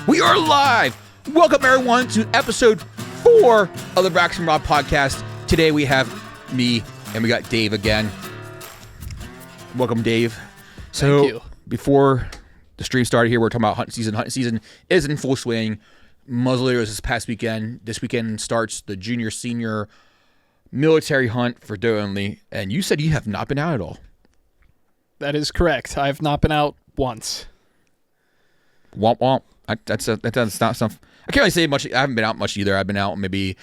We are live! Welcome everyone to episode 4 of the RACKS and Rob podcast. Today we have me and we got Dave again. Welcome, Dave. So, Thank you. Before the stream started here, we're talking about hunting season. Hunting season is in full swing. Muzzleloader was this past weekend. This weekend starts the junior, senior military hunt for doe only. And you said you have not been out at all. That is correct. I have not been out once. Womp womp. That's not something. I can't really say much. I haven't been out much either. I've been out maybe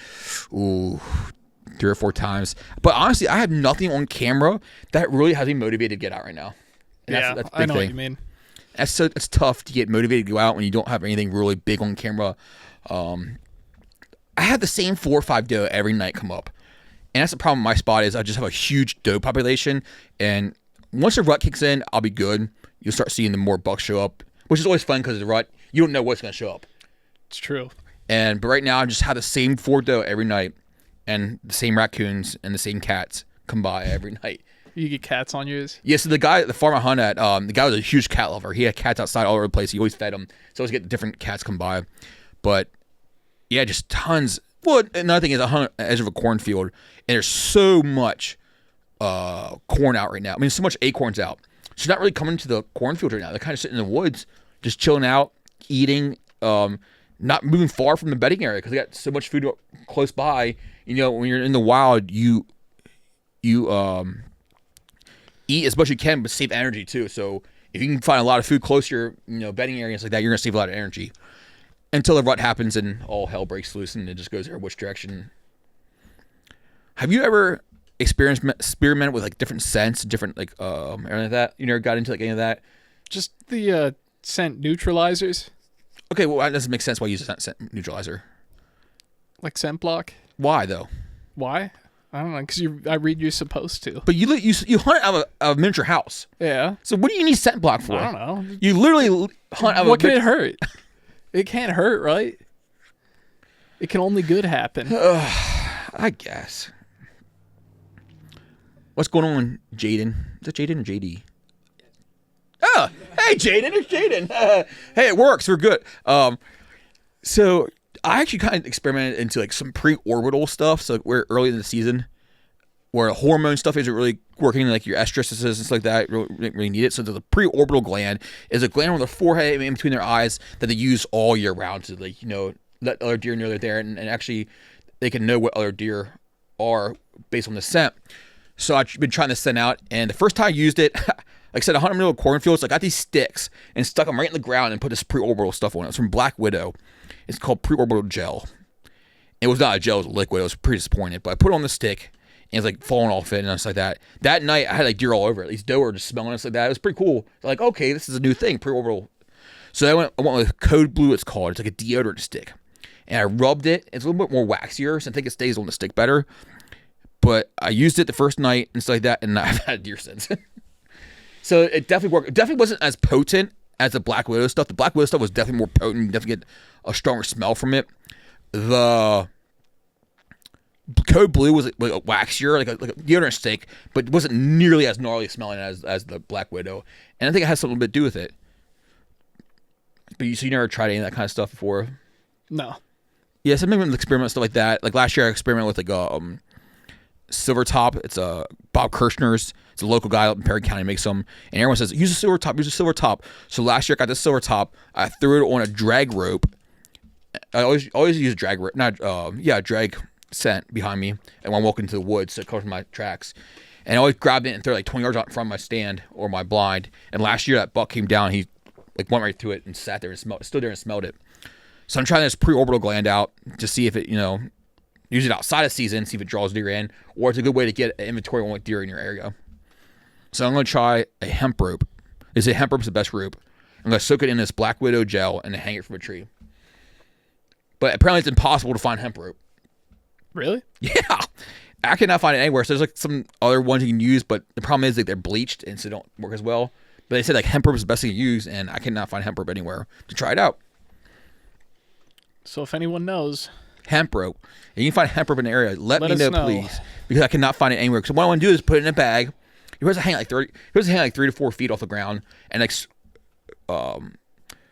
3 or 4 times. But honestly, I have nothing on camera that really has me motivated to get out right now. And that's a big I know thing. what you mean. It's tough to get motivated to go out when you don't have anything really big on camera. I have the same 4 or 5 doe every night come up. And that's the problem with my spot is I just have a huge doe population. And once the rut kicks in, I'll be good. You'll start seeing the more bucks show up, which is always fun because of the rut. You don't know what's going to show up. It's true. But right now, I just have the same 4 doe every night, and the same raccoons and the same cats come by every night. You get cats on yours? Yeah, so the farm I hunt at, the guy was a huge cat lover. He had cats outside all over the place. He always fed them. So I always get different cats come by. But, yeah, just tons. Well, another thing is I hunt at the edge of a cornfield, and there's so much corn out right now. I mean, so much acorns out. So not really coming to the cornfield right now. They're kind of sitting in the woods, just chilling out, eating, not moving far from the bedding area because they got so much food close by. You know, when you're in the wild, you eat as much as you can, but save energy too. So if you can find a lot of food close to your, bedding areas like that, you're gonna save a lot of energy until the rut happens and all hell breaks loose and it just goes there which direction. Have you ever experimented with like different scents, different like anything like that? You never got into like any of that? Just the scent neutralizers, Okay, well that doesn't make sense why you use a scent neutralizer. like scent block. Why though? Why? I don't know, because I read you're supposed to. But you hunt out of a miniature house. Yeah. So what do you need scent block for? I don't know. You literally hunt out of What can it hurt? It can't hurt, right? It can only good happen. I guess. What's going on, Jaden? Is that Jaden or JD? Oh, hey, Jaden, it's Jaden. Hey, it works. We're good. So I actually kind of experimented into like some pre-orbital stuff. So we're early in the season where hormone stuff isn't really working, like your estresses and stuff like that. Really need it. So the pre-orbital gland is a gland on the forehead in between their eyes that they use all year round to let other deer know they're there, and actually they can know what other deer are based on the scent. So I've been trying to send out, and the first time I used it, like I said, 100 middle of cornfields. So I got these sticks and stuck them right in the ground and put this pre-orbital stuff on it. It's from Black Widow. It's called pre-orbital gel. It was not a gel, it was a liquid. I was pretty disappointed, but I put it on the stick, and it's like falling off it and stuff like that. That night, I had like deer all over it. These doe were just smelling us like that. It was pretty cool. Like, okay, this is a new thing, pre-orbital. So I went with Code Blue, it's called. It's like a deodorant stick. And I rubbed it. It's a little bit more waxier, so I think it stays on the stick better. But I used it the first night and stuff like that, and I've had deer since. So it definitely worked. It definitely wasn't as potent as the Black Widow stuff. The Black Widow stuff was definitely more potent. You definitely get a stronger smell from it. The Code Blue was like a waxier, like a deodorant stick, but wasn't nearly as gnarly smelling as the Black Widow. And I think it has something to do with it. But you never tried any of that kind of stuff before? No. Yeah, something with experiment stuff like that. Like last year, I experimented with like Silver Top. It's Bob Kirshner's. It's a local guy up in Perry County, makes them, and everyone says use a silver top. Use a silver top. So last year I got this silver top. I threw it on a drag rope. I always use drag rope, drag scent behind me, and when I'm walking to the woods, so it covers my tracks. And I always grabbed it and threw it like 20 yards out in front of my stand or my blind. And last year that buck came down. He like went right through it and sat there and stood there and smelled it. So I'm trying this pre-orbital gland out to see if it use it outside of season, see if it draws deer in, or it's a good way to get an inventory on what deer in your area. So I'm going to try a hemp rope. They say hemp rope's the best rope. I'm going to soak it in this Black Widow gel and then hang it from a tree. But apparently it's impossible to find hemp rope. Really? Yeah. I cannot find it anywhere. So there's like some other ones you can use, but the problem is like they're bleached and so they don't work as well. But they said like hemp rope is the best thing to use, and I cannot find hemp rope anywhere to try it out. So if anyone knows, hemp rope, and you can find hemp rope in the area, let me know, know, please, because I cannot find it anywhere. So what I want to do is put it in a bag. It was hang like 3 to 4 feet off the ground, and like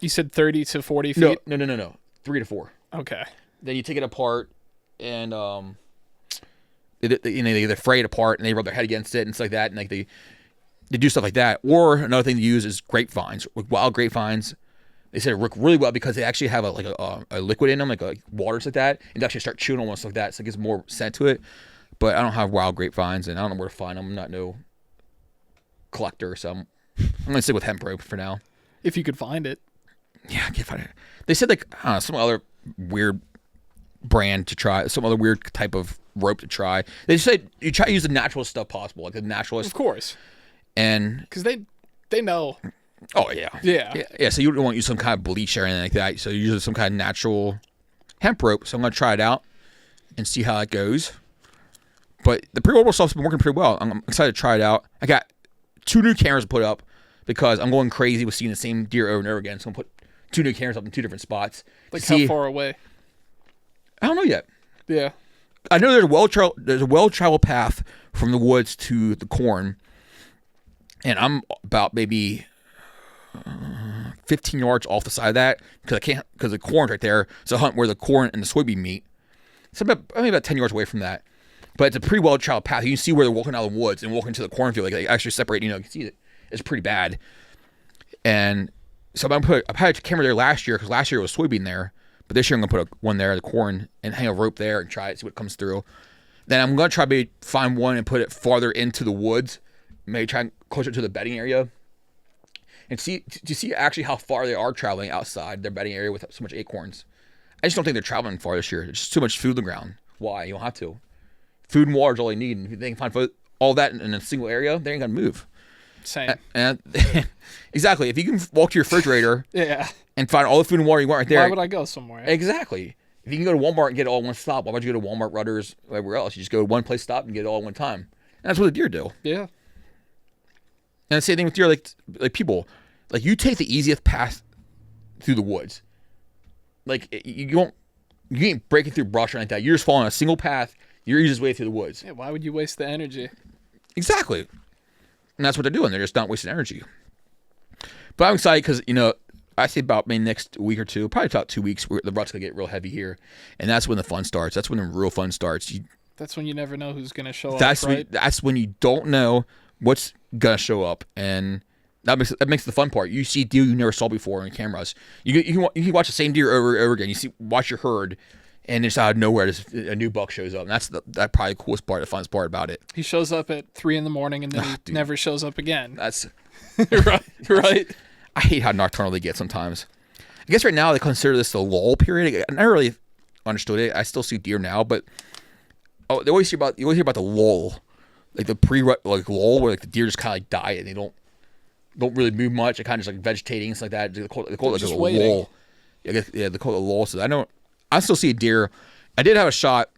You said 30 to 40 feet? No. 3 to 4. Okay. Then you take it apart and they fray it apart and they rub their head against it and stuff like that, and like they do stuff like that. Or another thing to use is grapevines, wild grapevines. They said it work really well because they actually have a liquid in them, like waters like that, and they actually start chewing almost like that, so it gives more scent to it. But I don't have wild grapevines, and I don't know where to find them. I'm not no collector, so I'm gonna stick with hemp rope for now. If you could find it. Yeah, I can't find it. They said like some other weird brand to try, some other weird type of rope to try. They said you try to use the natural stuff possible, like the naturalist. Of course. And because they know. Oh yeah. Yeah. So you don't want to use some kind of bleach or anything like that. So you use some kind of natural hemp rope. So I'm gonna try it out and see how it goes. But the pre-orbital stuff's been working pretty well. I'm excited to try it out. I got 2 new cameras to put up because I'm going crazy with seeing the same deer over and over again. So I'm gonna put 2 new cameras up in 2 different spots. Like how far away? I don't know yet. Yeah. I know there's a well-traveled path from the woods to the corn, and I'm about maybe 15 yards off the side of that because the corn's right there. So I hunt where the corn and the soybean meet. So I'm about 10 yards away from that. But it's a pretty well-traveled path. You can see where they're walking out of the woods and walking to the cornfield. Like they actually separate. You can see it. It's pretty bad. And so I had a camera there last year because last year it was soybean there. But this year I'm going to put one there, the corn, and hang a rope there and try it, see what comes through. Then I'm going to try to find one and put it farther into the woods, maybe try closer to the bedding area, and see actually how far they are traveling outside their bedding area with so much acorns. I just don't think they're traveling far this year. There's just too much food on the ground. Why? You don't have to. Food and water is all they need. And if they can find all that in a single area, they ain't going to move. Same. And exactly. If you can walk to your refrigerator and find all the food and water you want right there. Why would I go somewhere? Exactly. If you can go to Walmart and get it all in one stop, why would you go to Walmart, Rudders, everywhere else? You just go to one place, stop, and get it all at one time. And that's what the deer do. Yeah. And the same thing with deer, like people. Like, you take the easiest path through the woods. Like, you ain't breaking through brush or anything like that. You're just following a single path, your easiest way through the woods. Yeah, why would you waste the energy? Exactly. And that's what they're doing. They're just not wasting energy. But I'm excited because, I say about maybe next week or two, probably about 2 weeks, the rut's going to get real heavy here. And that's when the fun starts. That's when the real fun starts. That's when you never know who's going to show up, That's when you don't know what's going to show up. And that makes the fun part. You see deer you never saw before on cameras. You can watch the same deer over and over again. Watch your herd, and just out of nowhere, a new buck shows up. And that's probably the coolest part, the funnest part about it. He shows up at 3 a.m. and then he never shows up again. That's right. I hate how nocturnal they get sometimes. I guess right now they consider this the lull period. I never really understood it. I still see deer now, but you always hear about the lull, like the lull, where like the deer just kind of like die and they don't really move much. They kind of just like vegetating and stuff like that. They call it like a lull. Yeah, they call it a lull. So I still see a deer. I did have a shot.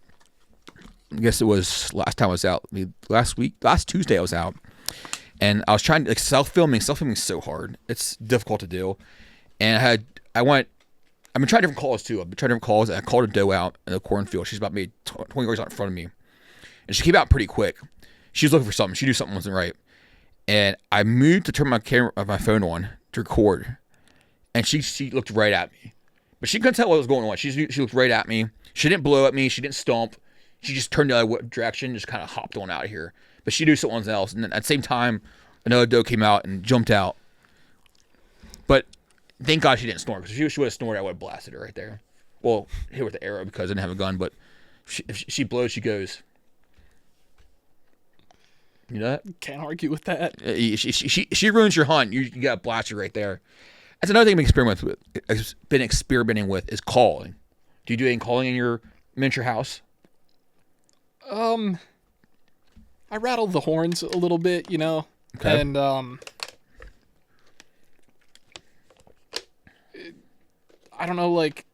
I guess it was last time I was out. Last Tuesday I was out. And I was trying to self-filming. Self-filming is so hard. It's difficult to do. And I've been trying different calls too. I've been trying different calls. And I called a doe out in the cornfield. She's about maybe 20 yards out in front of me. And she came out pretty quick. She was looking for something. She knew something wasn't right. And I moved to turn my phone on to record. And she looked right at me. But she couldn't tell what was going on. She looked right at me. She didn't blow at me. She didn't stomp. She just turned the other direction, just kind of hopped on out of here. But she knew something else. And then at the same time, another doe came out and jumped out. But thank God she didn't snort, because if she would have snorted, I would have blasted her right there. Well, hit her with the arrow because I didn't have a gun, but if she blows, she goes. You know that? Can't argue with that. She ruins your hunt. You got to blast her right there. That's another thing I've been experimenting with is calling. Do you do any calling in your miniature house? I rattle the horns a little bit, Okay. And I don't know, like,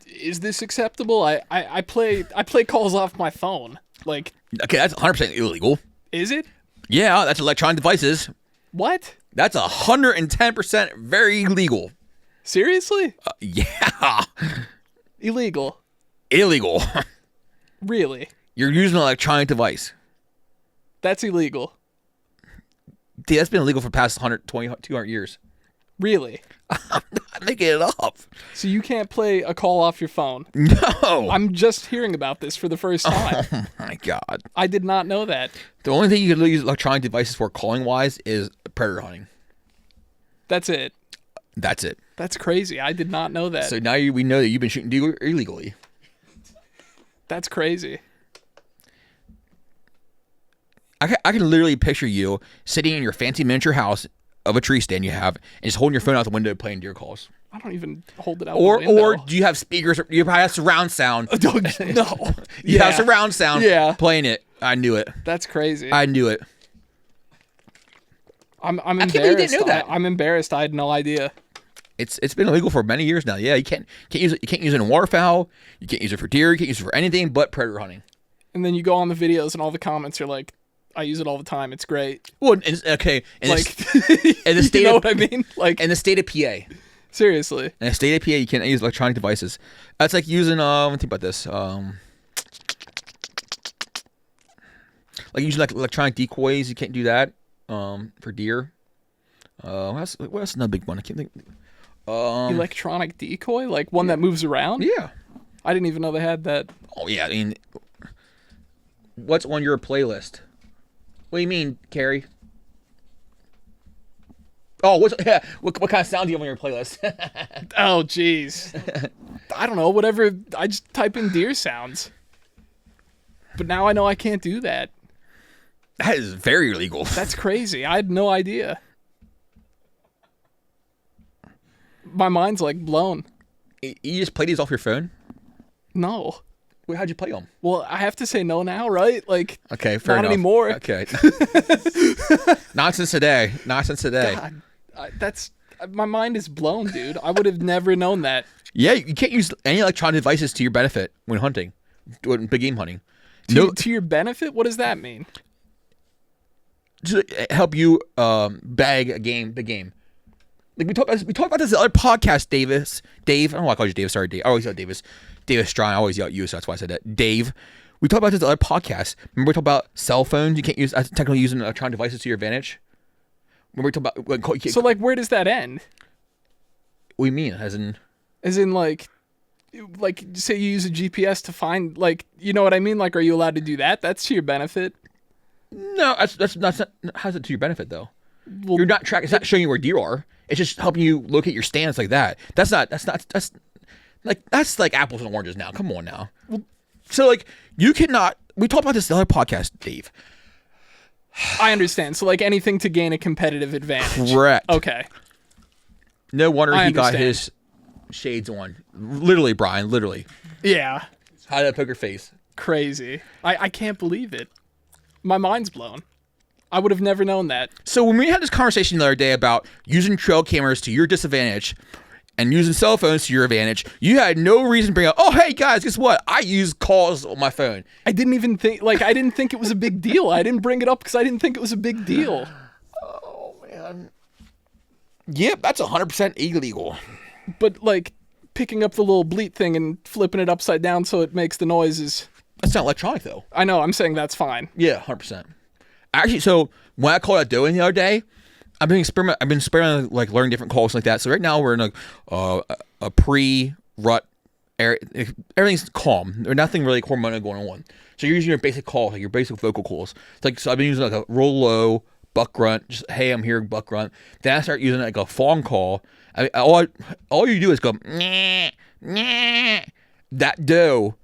is this acceptable? I play calls off my phone. Like, okay, that's 100% illegal. Is it? Yeah, that's electronic devices. What? That's 110% very illegal. Seriously? Yeah. Illegal. Illegal. Really? You're using an electronic device. That's illegal. Dude, that's been illegal for the past 120, 200 years. Really? I'm not making it up. So you can't play a call off your phone? No. I'm just hearing about this for the first time. Oh my God. I did not know that. The only thing you can use electronic devices for calling wise is predator hunting. That's it. That's it. That's crazy. I did not know that. So now we know that you've been shooting deer illegally. That's crazy. I can literally picture you sitting in your fancy miniature house of a tree stand you have and just holding your phone out the window playing deer calls. I don't even hold it out Or the window. or do you have speakers? You probably have surround sound. No. You have surround sound playing it. I knew it. That's crazy. I knew it. I'm I can't embarrassed. believe you didn't know that. I'm embarrassed. I had no idea. It's been illegal for many years now. Yeah, you can't use it. You can't use it in waterfowl. You can't use it for deer. You can't use it for anything but predator hunting. And then you go on the videos and all the comments are like, I use it all the time. It's great. Well, okay. In Like, in the state you know of, what I mean? Like, in the state of PA. seriously. In the state of PA, you can't use electronic devices. That's like using let me think about this. Like using like electronic decoys. You can't do that. For deer. What else is another big one? I can't think. Electronic decoy, like one that moves around. Yeah. I didn't even know they had that. Oh yeah. I mean, what's on your playlist? What do you mean, Carrie? Oh, what kind of sound do you have on your playlist? Oh, jeez. I don't know. Whatever. I just type in deer sounds. But now I know I can't do that. That is very illegal. That's crazy. I had no idea. My mind's like blown. You just play these off your phone? No. Wait, how'd you play them? Well, I have to say no now, right? Like, Okay, fair not enough. anymore. Okay. Nonsense today. Nonsense today. God, my mind is blown, dude. I would have never known that. Yeah, you can't use any electronic devices to your benefit when hunting, when big game hunting. To your benefit? What does that mean? To help you bag big game. Like we talked about this in the other podcast, Dave. I don't know why I call you Dave. Sorry, Dave. I always yell Davis Strong. I always yell at you, so that's why I said that. Dave. We talked about this in the other podcast. Remember we talked about cell phones. You can't use technically using electronic devices to your advantage. Remember we talked about So, like, where does that end? What do you mean? As in, like, say you use a GPS to find, like, you know what I mean? Like, are you allowed to do that? That's to your benefit. No, that's not. How's it to your benefit though? Well, You're not tracking. It's not showing you where deer are. It's just helping you locate your stands like that. That's like apples and oranges now. Come on now. So like you cannot. We talked about this in the other podcast, Dave. I understand. So, like, anything to gain a competitive advantage. Correct. Okay. No wonder I he got understand. his shades on. Literally, Brian. Literally. Yeah. How did that poker face? Crazy. I can't believe it. My mind's blown. I would have never known that. So when we had this conversation the other day about using trail cameras to your disadvantage and using cell phones to your advantage, you had no reason to bring up, oh, hey, guys, guess what? I use calls on my phone. I didn't even think, I didn't think it was a big deal. I didn't bring it up because I didn't think it was a big deal. Oh, man. Yep, that's 100% illegal. But, like, picking up the little bleat thing and flipping it upside down so it makes the noise is... That's not electronic, though. I know, I'm saying that's fine. Yeah, 100%. Actually, so when I called out doe the other day, I've been experimenting, like learning different calls like that. So right now we're in a pre-rut area. Everything's calm. There's nothing really hormonal going on. So you're using your basic calls, like your basic vocal calls. It's like, so I've been using like a roll low, buck grunt, just hey, I'm here, buck grunt. Then I start using like a fawn call. All you do is go nah, nah. That doe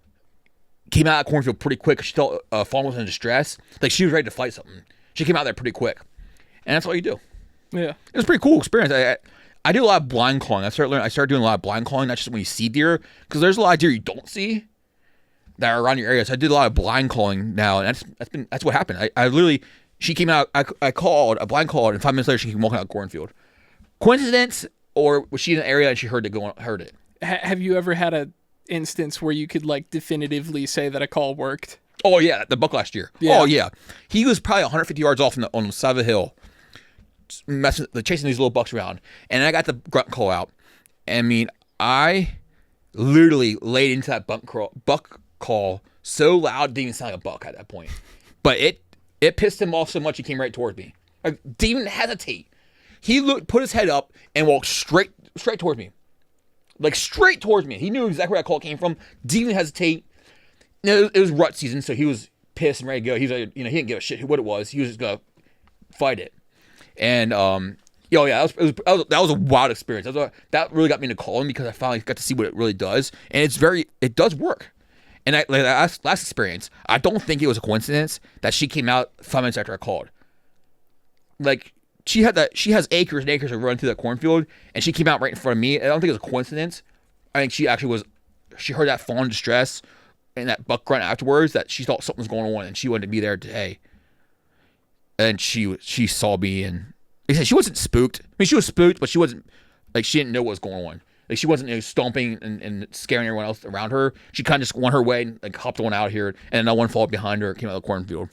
came out of the cornfield pretty quick. She thought fawn was in distress. Like she was ready to fight something. She came out there pretty quick. And that's all you do. Yeah. It was a pretty cool experience. I do a lot of blind calling. I started doing a lot of blind calling, not just when you see deer, because there's a lot of deer you don't see that are around your area. So I did a lot of blind calling now, and that's what happened. I literally, she came out, I called, a blind called, and 5 minutes later she came walking out of the cornfield. Coincidence, or was she in an area and she heard it? Have you ever had a instance where you could, like, definitively say that a call worked? Oh, yeah, the buck last year. Yeah. Oh, yeah. He was probably 150 yards off on the side of the hill, chasing these little bucks around. And I got the grunt call out. I mean, I literally laid into that buck call so loud, it didn't even sound like a buck at that point. But it pissed him off so much he came right towards me. Like, didn't even hesitate. He put his head up and walked straight straight towards me. Like, straight towards me. He knew exactly where that call came from. Didn't even hesitate. It was rut season, so he was pissed and ready to go. He was like, he didn't give a shit what it was. He was just going to fight it. And, that was a wild experience. That really got me into calling because I finally got to see what it really does. And it does work. And last experience, I don't think it was a coincidence that she came out 5 minutes after I called. Like, she has acres and acres of run through that cornfield, and she came out right in front of me. I don't think it was a coincidence. I think she heard that fawn distress and that buck grunt afterwards, that she thought something was going on, and she wanted to be there today. And she saw me, and like I said, she wasn't spooked. I mean, she was spooked, but she wasn't, like, she didn't know what was going on. Like, she wasn't stomping and scaring everyone else around her. She kind of just went her way and like hopped on out here, and another one followed behind her, came out of the cornfield.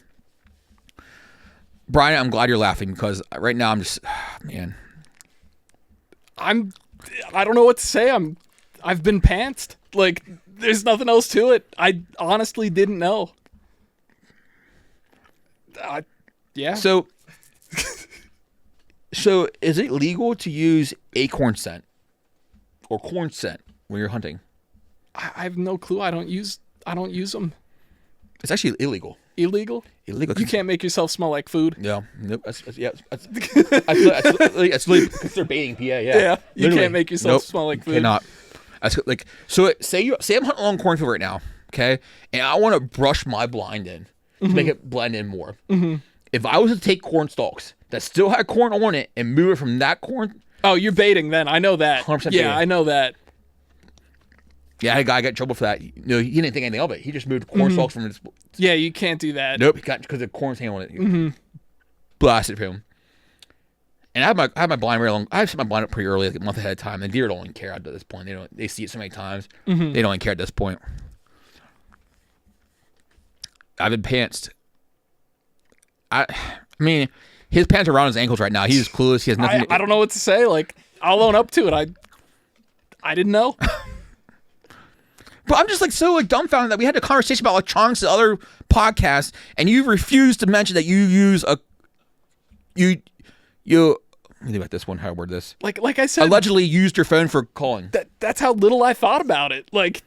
Brian, I'm glad you're laughing because right now I'm just, man. I don't know what to say. I've been pantsed. Like, there's nothing else to it. I honestly didn't know. Yeah. So is it legal to use acorn scent or corn scent when you're hunting? I have no clue. I don't use them. It's actually illegal. Illegal? Illegal. You can't make yourself smell like food. Yeah. Nope. That's literally because they're baiting PA. Yeah. Yeah. You Literally. Can't make yourself smell like food. Cannot. That's like, so say I'm hunting along cornfield right now, okay, and I want to brush my blind in to make it blend in more. Mm-hmm. If I was to take corn stalks that still had corn on it and move it from that corn, oh, you're baiting then. I know that. 100% yeah, baiting. I know that. Yeah, I had a guy got in trouble for that. He didn't think anything of it. He just moved corn stalks from his. Yeah, you can't do that. Nope, he got because the corn's hanging on it. Blasted him. And I had my blind very long. I set my blind up pretty early, like a month ahead of time. And deer don't even care at this point. They see it so many times. They don't even care at this point. I've been pantsed. I mean, his pants are around his ankles right now. He's clueless. He has nothing. I don't know what to say. Like, I'll own up to it. I didn't know. But I'm just like so like dumbfounded that we had a conversation about electronics and other podcasts, and you refused to mention that you use let me think about this one. How to word this? Like I said, allegedly used your phone for calling. That's how little I thought about it. Like,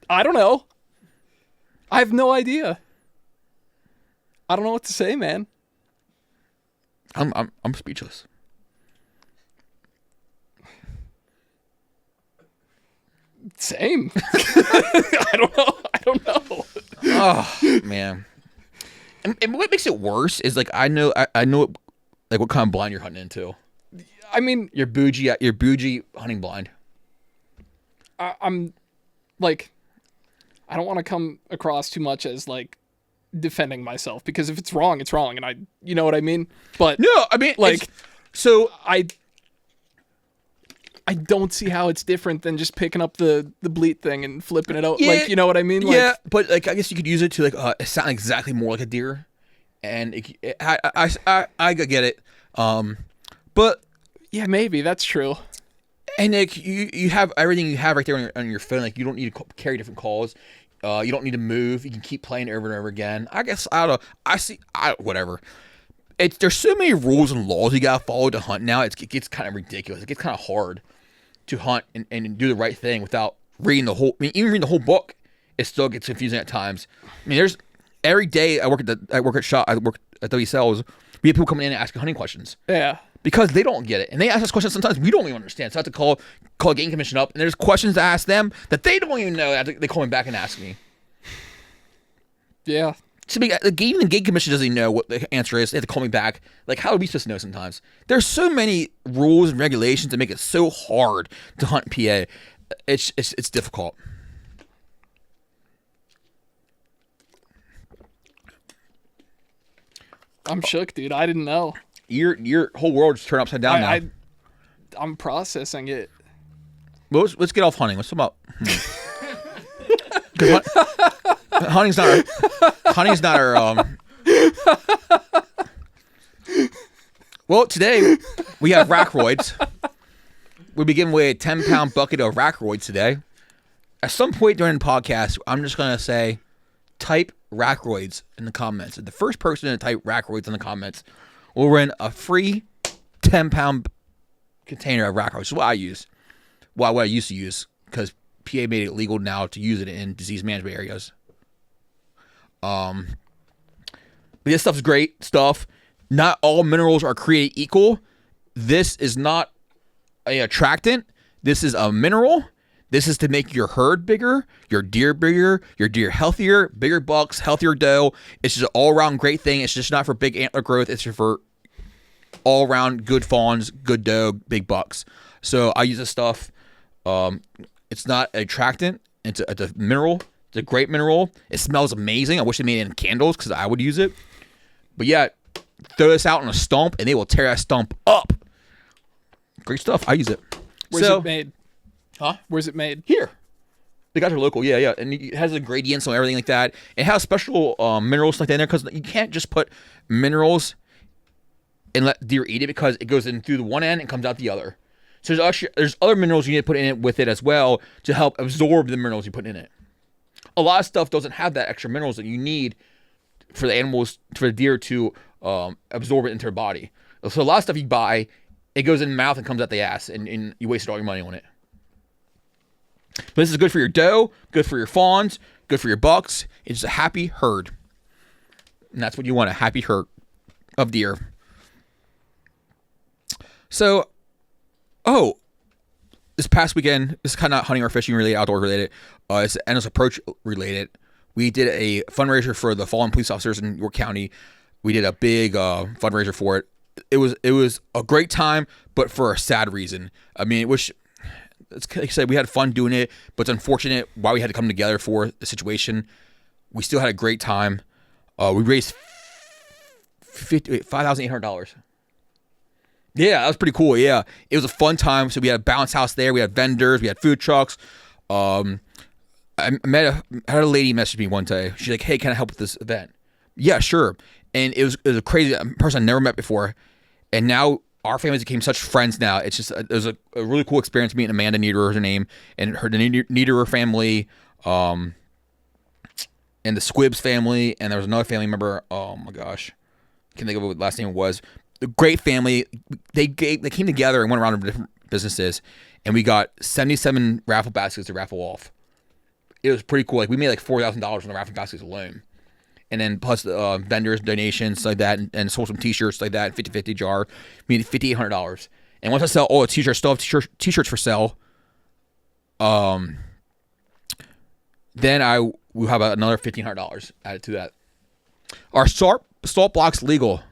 I don't know. I have no idea. I don't know what to say, man. I'm speechless. Same. I don't know. Oh man. And what makes it worse is like I know like what kind of blind you're hunting into. I mean, you're bougie hunting blind. I'm like, I don't want to come across too much as like defending myself, because if it's wrong, it's wrong, and you know what I mean? But no, I mean, like, so I don't see how it's different than just picking up the bleat thing and flipping it out. Yeah, like, you know what I mean? Like, yeah, but like I guess you could use it to like sound exactly more like a deer, and I get it. But yeah, maybe that's true. And like you have everything you have right there on your phone. Like you don't need to carry different calls. You don't need to move. You can keep playing it over and over again. I guess I don't know. Whatever. There's so many rules and laws you gotta follow to hunt now. It gets kind of ridiculous. It gets kind of hard to hunt and do the right thing without reading the whole. I mean, even reading the whole book, it still gets confusing at times. I mean, there's every day I work at WCLs. We have people coming in and asking hunting questions. Yeah. Because they don't get it. And they ask us questions sometimes we don't even understand. So I have to call a game commission up, and there's questions to ask them that they don't even know. They call me back and ask me. Yeah. So the game commission doesn't even know what the answer is. They have to call me back. Like, how are we supposed to know sometimes? There's so many rules and regulations that make it so hard to hunt PA. It's difficult. I'm shook, dude. I didn't know. Your whole world just turned upside down now. I'm processing it. Well, let's get off hunting. Let's talk about hunting's not our Well, today we have Rackroids. We'll be giving away a 10-pound bucket of Rackroids today. At some point during the podcast, I'm just gonna say, type Rackroids in the comments. The first person to type Rackroids in the comments will win a free 10-pound container of Rackroids. Which is what I use. Well, what I used to use, because PA made it legal now to use it in disease management areas. But this stuff's great stuff. Not all minerals are created equal. This is not a attractant. This is a mineral. This is to make your herd bigger, your deer healthier, bigger bucks, healthier doe. It's just an all-around great thing. It's just not for big antler growth. It's just for all-around good fawns, good doe, big bucks. So I use this stuff. It's not an attractant. It's a mineral. It's a great mineral. It smells amazing. I wish they made it in candles because I would use it. But yeah, throw this out on a stump and they will tear that stump up. Great stuff. I use it. Where's it made? Huh? Where's it made? Here. The guys are local. Yeah. And it has the gradients and everything like that. It has special minerals like that in there because you can't just put minerals and let deer eat it because it goes in through the one end and comes out the other. So there's other minerals you need to put in it with it as well to help absorb the minerals you put in it. A lot of stuff doesn't have that extra minerals that you need for the animals, for the deer to absorb it into their body. So a lot of stuff you buy, it goes in the mouth and comes out the ass, and you wasted all your money on it. But this is good for your doe, good for your fawns, good for your bucks. It's a happy herd. And that's what you want, a happy herd of deer. So, this past weekend, this is kind of not hunting or fishing related, outdoor related. It's endless approach related. We did a fundraiser for the fallen police officers in York County. We did a big fundraiser for it. It was a great time, but for a sad reason. I mean, it's like I said, we had fun doing it, but it's unfortunate why we had to come together for the situation. We still had a great time. We raised $5,800. Yeah, that was pretty cool. Yeah, it was a fun time. So we had a bounce house there. We had vendors. We had food trucks. I had a lady message me one day. She's like, "Hey, can I help with this event?" Yeah, sure. And it was a crazy person I never met before, and now our families became such friends. Now it was a really cool experience meeting Amanda Niederer, her name, and the Niederer family, and the Squibbs family, and there was another family member. Oh my gosh, I can't think of what the last name was. A great family. They came together and went around to different businesses, and we got 77 raffle baskets to raffle off. It was pretty cool. Like we made like $4,000 on the raffle baskets alone. And then plus the vendors, donations like that, and sold some T-shirts like that, 50-50 jar. We made $5,800. And once I sell all the T-shirts, still have T-shirts for sale. Then I will have another $1,500 added to that. Are salt blocks legal?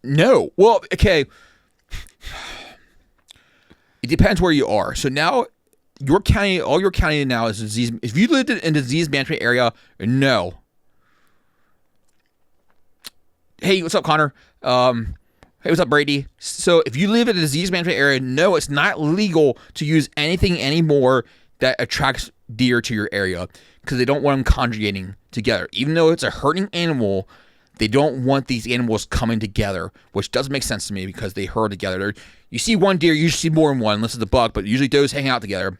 No. Well, okay. It depends where you are. So now, York County, all York County now is disease. If you lived in a disease management area, no. Hey, what's up, Connor? Hey, what's up, Brady? So if you live in a disease management area, no, it's not legal to use anything anymore that attracts deer to your area because they don't want them conjugating together. Even though it's a herding animal, they don't want these animals coming together, which doesn't make sense to me because they herd together. You see one deer, you usually see more than one, unless it's a buck, but usually does hang out together.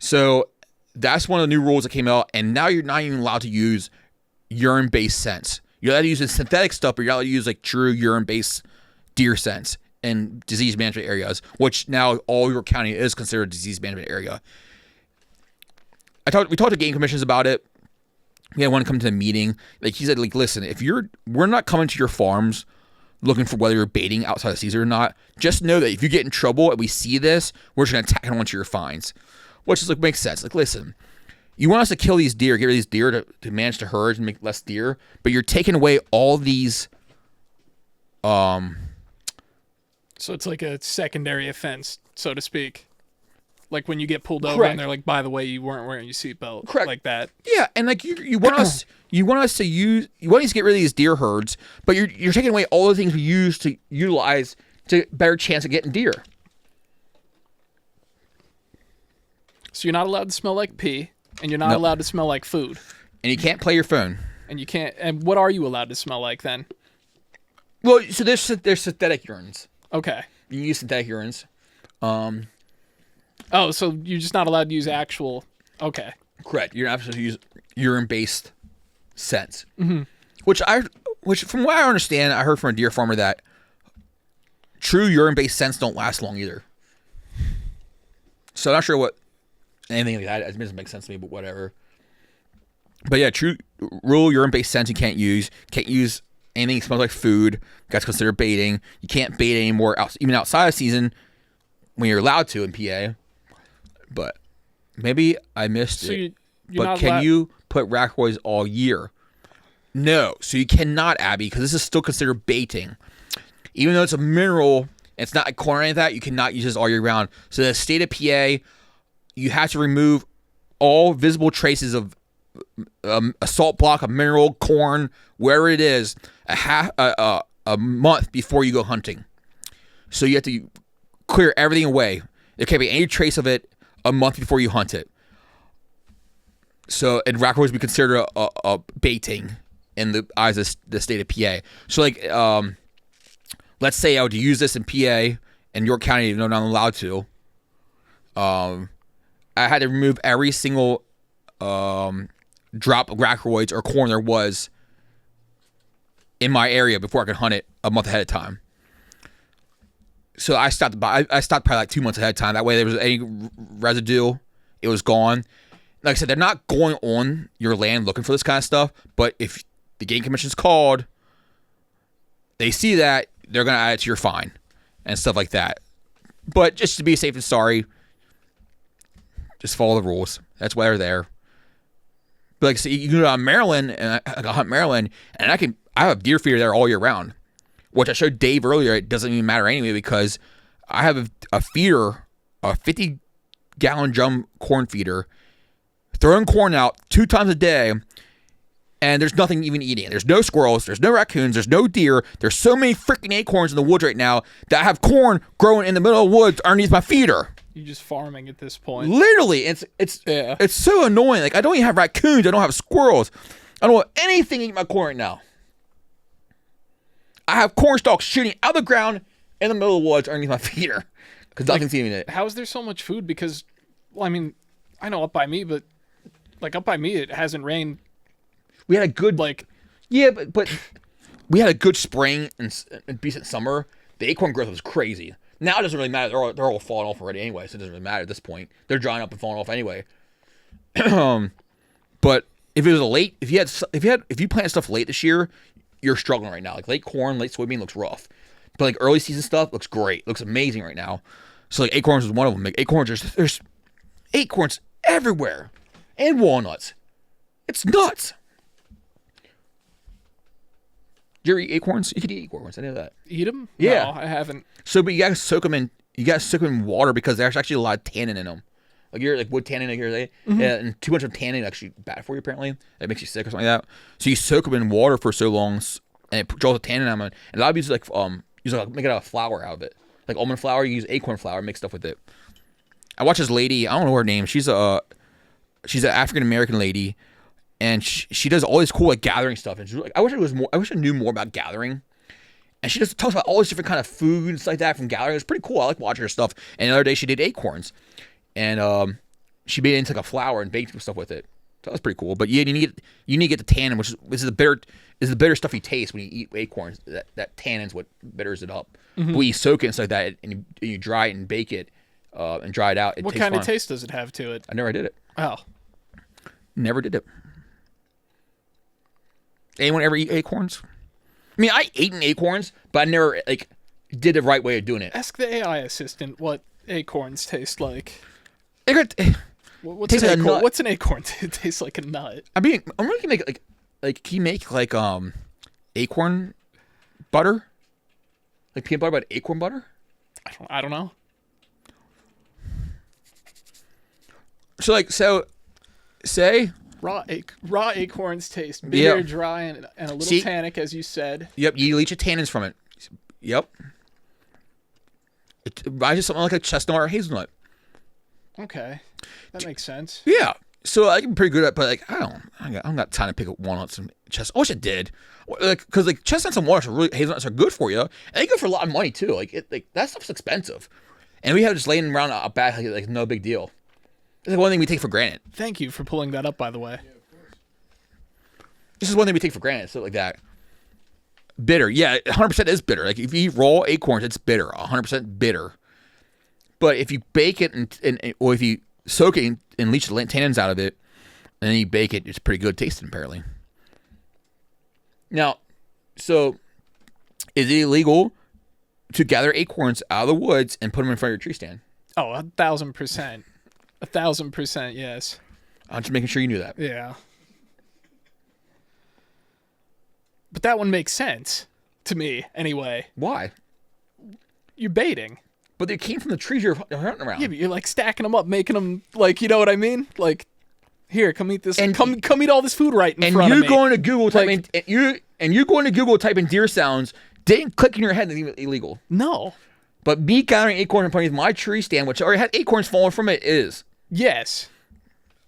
So that's one of the new rules that came out, and now you're not even allowed to use urine-based scents. You're allowed to use the synthetic stuff, but you're allowed to use like true urine-based deer scents in disease management areas, which now all York County is considered a disease management area. We talked to game commissions about it. We had one come to the meeting. Like he said, like, listen, we're not coming to your farms looking for whether you're baiting outside of season or not. Just know that if you get in trouble and we see this, we're just gonna tack it onto your fines. Which is like makes sense. Like, listen, you want us to kill these deer, get rid of these deer to manage the herds and make less deer, but you're taking away all these. So it's like a secondary offense, so to speak. Like when you get pulled over and they're like, by the way, you weren't wearing your seatbelt. Correct. Like that. Yeah, and like you want us to get rid of these deer herds, but you're taking away all the things we use to utilize to better chance of getting deer. So you're not allowed to smell like pee, and you're not allowed to smell like food. And you can't play your phone. And you can't. And what are you allowed to smell like then? Well, so there's synthetic urines. Okay. You can use synthetic urines. Oh, so you're just not allowed to use actual. Okay. Correct. You're not supposed to use urine-based scents. Mm-hmm. Which from what I understand, I heard from a deer farmer that true urine-based scents don't last long either. So I'm not sure what anything like that. It doesn't make sense to me, but whatever. But yeah, true rule, urine-based scents you can't use. Can't use anything that smells like food. That's considered baiting. You can't bait anymore, even outside of season when you're allowed to in PA. But maybe I missed it. But can you put rackroids all year? No. So you cannot, Abby, because this is still considered baiting. Even though it's a mineral, it's not like corn or any of that, you cannot use this all year round. So the state of PA, you have to remove all visible traces of a salt block, a mineral, corn, wherever it is, a month before you go hunting. So you have to clear everything away. There can't be any trace of it a month before you hunt it. So, and rackroids would be considered a baiting in the eyes of the state of PA. So, like, let's say I would use this in PA and York County, even though I'm not allowed to. I had to remove every single drop of rackroids or corn there was in my area before I could hunt it a month ahead of time. So I stopped probably like 2 months ahead of time. That way there was any residue, it was gone. Like I said, they're not going on your land looking for this kind of stuff, but if the Game Commission's called, they see that, they're going to add it to your fine and stuff like that. But just to be safe and sorry, just follow the rules. That's why they're there. But like I said, you can go to Maryland, and I hunt Maryland, and I have a deer feeder there all year round, which I showed Dave earlier. It doesn't even matter anyway because I have a feeder, a 50-gallon drum corn feeder, throwing corn out 2 times a day, and there's nothing even eating it. There's no squirrels, there's no raccoons, there's no deer. There's so many freaking acorns in the woods right now that I have corn growing in the middle of the woods underneath my feeder. You're just farming at this point. Literally, it's so annoying. Like, I don't even have raccoons. I don't have squirrels. I don't have anything eating my corn right now. I have corn stalks shooting out of the ground in the middle of the woods underneath my feeder because nothing's eating it. How is there so much food? Because, well, I mean, I know up by me, but like up by me, it hasn't rained. We had a good but we had a good spring and decent summer. The acorn growth was crazy. Now it doesn't really matter. They're all falling off already anyway, so it doesn't really matter at this point. They're drying up and falling off anyway. But if it was if you planted stuff late this year, you're struggling right now. Like late corn, late soybean looks rough, but like early season stuff looks great. Looks amazing right now. So like acorns was one of them. Like there's acorns everywhere, and walnuts. It's nuts. Do you ever eat acorns? You could eat acorns. I know that. Eat them? Yeah. No, I haven't. So, but you gotta soak them in. You gotta soak them in water because there's actually a lot of tannin in them. Like you're like wood tannin, like and too much of tannin is actually bad for you. Apparently, it makes you sick or something like that. So you soak them in water for so long, and it draws the tannin out of it. And a lot of people make it a flour out of it, like almond flour. You use acorn flour, make stuff with it. I watch this lady. I don't know her name. She's an African American lady. And she does all this cool like gathering stuff, and I wish I knew more about gathering. And she just talks about all this different kind of food and stuff like that from gathering. It's pretty cool. I like watching her stuff. And the other day she did acorns, and she made it into like a flour and baked stuff with it. So that was pretty cool. But yeah, you need to get the tannin, which is the bitter stuff you taste when you eat acorns. That tannin's what bitters it up. Mm-hmm. But when you soak it and stuff like that, and you dry it and bake it and dry it out, what kind of taste does it have to it? I never did it. Oh, never did it. Anyone ever eat acorns? I mean, I ate acorns, but I never like did the right way of doing it. Ask the AI assistant what acorns taste like. What's an acorn? It tastes like a nut. I mean, I'm really gonna make like can you make like acorn butter? Like peanut butter, but acorn butter? I don't know. So say raw acorns taste bitter, dry, and a little tannic, as you said. Yep, you leach your tannins from it. Yep. It reminds you of something like a chestnut or a hazelnut. Okay, that makes sense. Yeah, so I can be pretty good at, but like I'm not trying to pick up walnuts and chestnuts. I wish I did, because like chestnuts and walnuts hazelnuts are good for you, and they go for a lot of money too. Like that stuff's expensive, and we have just laying around a bag like no big deal. It's like one thing we take for granted. Thank you for pulling that up, by the way. Yeah, of course. This is one thing we take for granted, stuff like that. Bitter, yeah, 100% is bitter. Like if you eat raw acorns, it's bitter, 100% bitter. But if you bake it or if you soak it and leach the tannins out of it, and then you bake it, it's pretty good tasting apparently. Now, so is it illegal to gather acorns out of the woods and put them in front of your tree stand? Oh, 1,000%. 1,000%, yes. I'm just making sure you knew that. Yeah. But that one makes sense to me, anyway. Why? You're baiting. But they came from the trees you're hunting around. Yeah, but you're like stacking them up, making them like, you know what I mean? Like, here, come eat this. And come eat all this food right in front of me. And you're going to Google typing you're going to Google typing deer sounds. Didn't click in your head that it's illegal. No. But me gathering acorns in front of my tree stand, which already had acorns falling from it, is. Yes.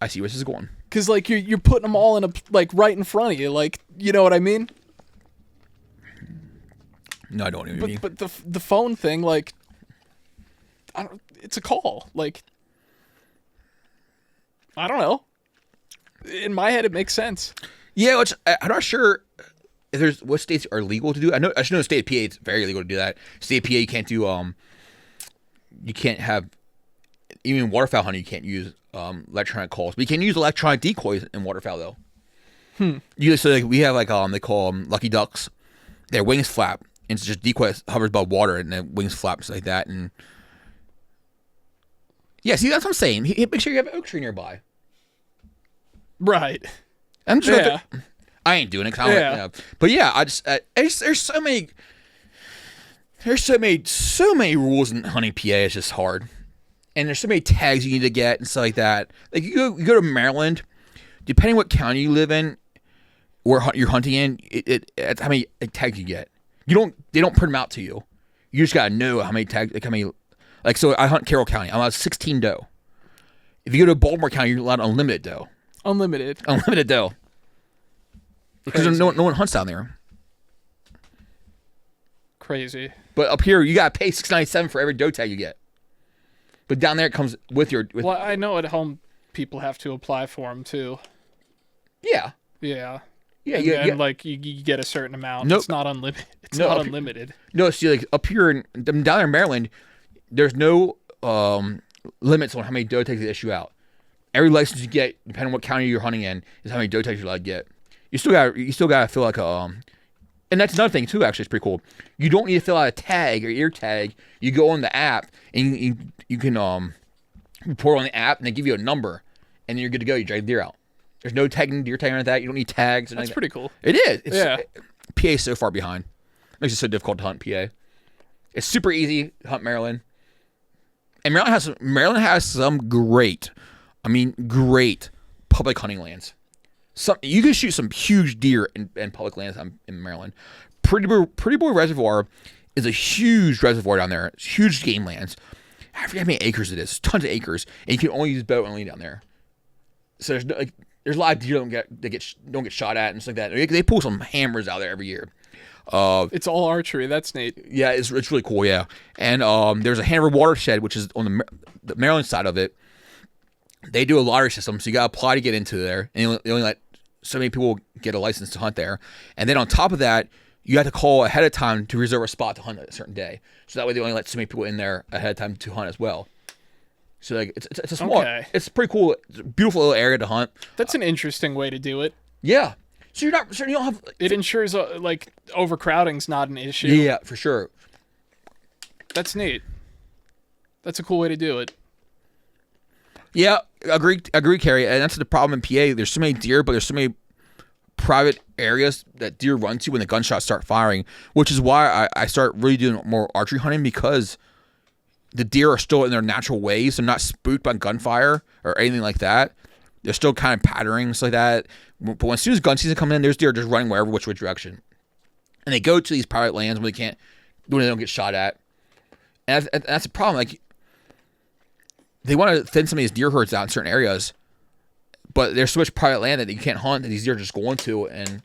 I see where this is going. Because like you're putting them all in a like right in front of you, like, you know what I mean? No, I don't even mean. But the phone thing, like, it's a call. Like, I don't know. In my head, it makes sense. Yeah, which I'm not sure if there's what states are legal to do. I should know the state of PA. It's very illegal to do that. State of PA, you can't do you can't have even waterfowl hunting. You can't use electronic calls, but you can use electronic decoys in waterfowl though. So like, we have like they call them lucky ducks. Their wings flap. And it's just decoy hovers above water and then wings flap like that. And yeah, see, that's what I'm saying. Make sure you have an oak tree nearby. Right. I'm just I ain't doing it. But yeah, there's so many rules in hunting PA. It's just hard. And there's so many tags you need to get and stuff like that. Like you go to Maryland, depending what county you live in, or you're hunting in, it's how many tags you get. They don't print them out to you. You just gotta know how many tags, so I hunt Carroll County. I'm allowed 16 doe. If you go to Baltimore County, you're allowed unlimited doe. Unlimited doe. Because no one hunts down there. Crazy. But up here, you gotta pay $6.97 for every doe tag you get. But down there, it comes with your. Well, I know at home people have to apply for them too. Yeah. Yeah. Yeah, and like you get a certain amount. Nope. It's not unlimited. It's not unlimited. No, see, like up here down there in Maryland, there's no limits on how many doe tags they issue out. Every license you get, depending on what county you're hunting in, is how many doe tags you're allowed to get. You still gotta feel like and that's another thing too. Actually, it's pretty cool. You don't need to fill out a tag or ear tag. You go on the app and you can report on the app, and they give you a number, and then you're good to go. You drag the deer out. There's no tagging, deer tagging like that. You don't need tags. That's pretty cool. It is. PA is so far behind. It makes it so difficult to hunt PA. It's super easy to hunt Maryland. And Maryland has some great public hunting lands. You can shoot some huge deer in public lands in Maryland. Pretty Boy Reservoir is a huge reservoir down there. It's huge game lands. I forget how many acres it is. Tons of acres. And you can only use bow only down there. So there's a lot of deer that don't get shot at and stuff like that. They pull some hammers out there every year. It's all archery. That's neat. Yeah, it's really cool. Yeah, and there's a Hanover watershed, which is on the Maryland side of it. They do a lottery system, so you got to apply to get into there, and they only let so many people get a license to hunt there. And then on top of that, you have to call ahead of time to reserve a spot to hunt a certain day. So that way, they only let so many people in there ahead of time to hunt as well. So like it's a small, it's pretty cool. It's a beautiful little area to hunt. That's an interesting way to do it. Yeah. So you don't have. It ensures like overcrowding's not an issue. Yeah, for sure. That's neat. That's a cool way to do it. Yeah, agree, Carrie. And that's the problem in PA. There's so many deer, but there's so many private areas that deer run to when the gunshots start firing, which is why I start really doing more archery hunting, because the deer are still in their natural ways. They're not spooked by gunfire or anything like that. They're still kind of patterning, stuff like that. But as soon as gun season comes in, there's deer just running which way direction. And they go to these private lands when they don't get shot at. And that's a problem. Like, they want to thin some of these deer herds out in certain areas, but there's so much private land that you can't hunt that these deer are just going to, and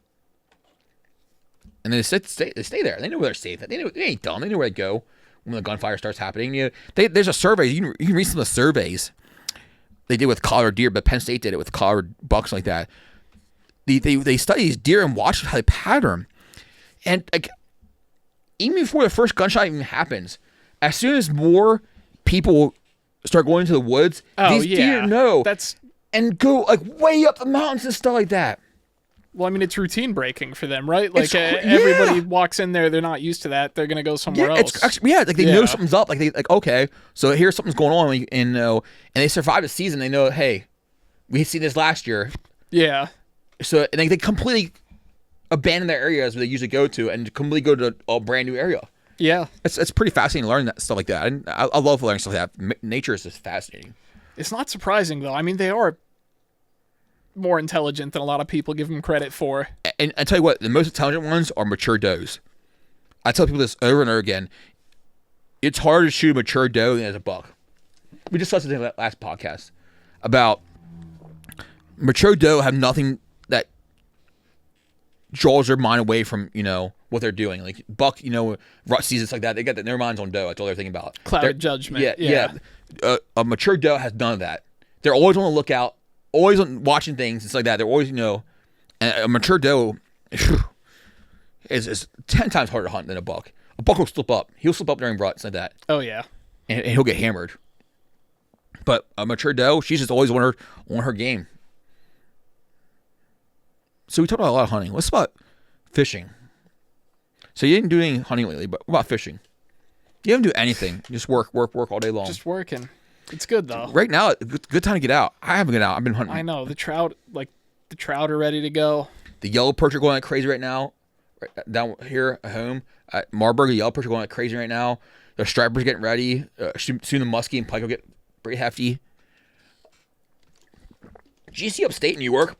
they stay there. They know where they're safe. They ain't dumb. They know where to go when the gunfire starts happening. There's a survey. You can read some of the surveys they did with collared deer, but Penn State did it with collared bucks like that. They study these deer and watch how they pattern, and like even before the first gunshot even happens, as soon as more people start going into the woods, these deer know and go like way up the mountains and stuff like that. Well, I mean, it's routine breaking for them, right? Like everybody walks in there, they're not used to that. They're gonna go somewhere else. It's actually, like they know something's up. Like okay, so here's something's going on, and they survive the season. They know, hey, we seen this last year. Yeah. So and they completely abandon their areas where they usually go to and completely go to a brand new area. Yeah. It's pretty fascinating to learn that stuff like that. And I love learning stuff like that. Nature is just fascinating. It's not surprising though. I mean, they are more intelligent than a lot of people give them credit for. And I tell you what, the most intelligent ones are mature does. I tell people this over and over again. It's harder to shoot a mature doe than as a buck. We discussed it in the last podcast about mature doe have nothing that draws their mind away from, what they're doing. Like buck, rut seasons like that, they got their minds on doe. That's all they're thinking about. Clouded judgment. Yeah. A mature doe has none of that. They're always on the lookout, always watching things. It's like that. They're always, and a mature doe is 10 times harder to hunt than a buck. A buck will slip up. He'll slip up during ruts like that. Oh yeah. And he'll get hammered. But a mature doe, she's just always on her game. So we talked about a lot of hunting. Let's talk about fishing. So you didn't do any hunting lately, but what about fishing? You haven't do anything. Just work all day long. Just working. It's good though. Right now, good time to get out. I haven't get out. I've been hunting. I know the trout are ready to go. The yellow perch are going like crazy right now. Right down here at home at Marburg, the yellow perch are going like crazy right now. The stripers getting ready. Soon the muskie and pike will get pretty hefty. GC upstate in New York,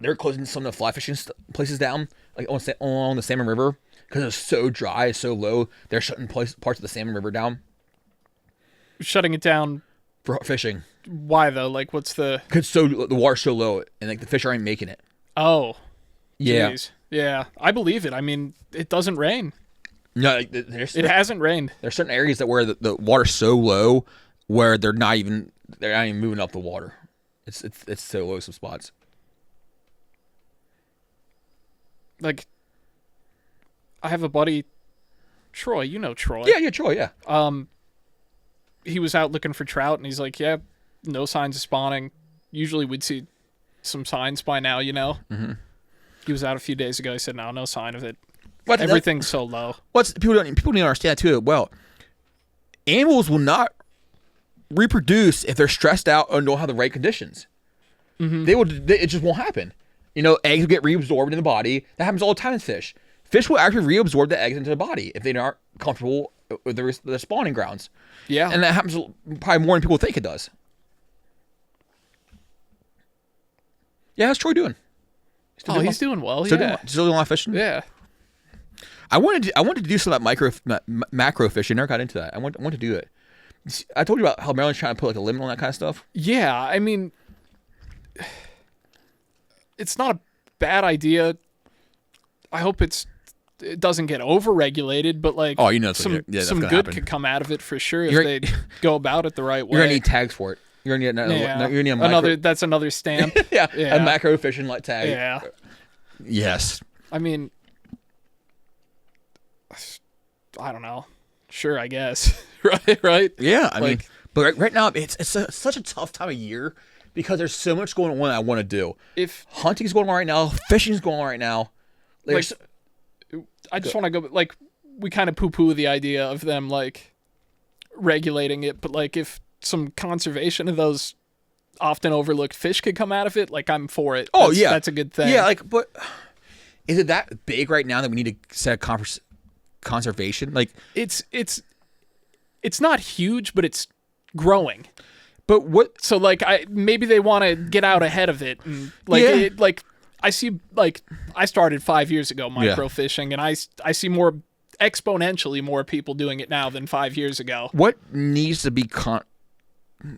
they're closing some of the fly fishing places down, like along the Salmon River, because it's so dry, it's so low. They're shutting parts of the Salmon River down. Shutting it down for fishing. Why though? Like, what's the? Because the water's so low, and like the fish aren't making it. Oh, yeah, geez. Yeah. I believe it. I mean, it doesn't rain. No, it hasn't rained. There's certain areas where the water's so low where they're not even moving up the water. It's so low some spots. Like, I have a buddy, Troy. You know Troy. Yeah, Troy. Yeah. He was out looking for trout, and he's like, "Yeah, no signs of spawning. Usually we'd see some signs by now, Mm-hmm. He was out a few days ago. He said, "No sign of it. Everything's so low." People need to understand that too. Well, animals will not reproduce if they're stressed out or don't have the right conditions. Mm-hmm. It just won't happen. Eggs will get reabsorbed in the body. That happens all the time in fish. Fish will actually reabsorb the eggs into the body if they aren't comfortable with the spawning grounds. Yeah. And that happens probably more than people think it does. Yeah, how's Troy doing? He's doing well. Still doing a lot of fishing? Yeah. I wanted to do some of that macro fishing. Never got into that. I want to do it. I told you about how Maryland's trying to put like a limit on that kind of stuff. Yeah, I mean, it's not a bad idea. I hope it doesn't get over-regulated, but like some good could come out of it for sure if they go about it the right way. You're gonna need tags for it. You're gonna need that's another stamp. yeah, a macro fishing tag. Yeah. Yes. I mean, I don't know. Sure, I guess. right. Yeah, I mean, but right now it's such a tough time of year because there's so much going on that I want to do. If hunting's going on right now, fishing's going on right now. I just want to go. We kind of poo-poo the idea of them regulating it, but if some conservation of those often overlooked fish could come out of it, I'm for it. That's a good thing. Yeah, but is it that big right now that we need to set a conservation? It's not huge, but it's growing. But what? So maybe they want to get out ahead of it, and I see I started 5 years ago microfishing, and I see exponentially more people doing it now than 5 years ago. What needs to be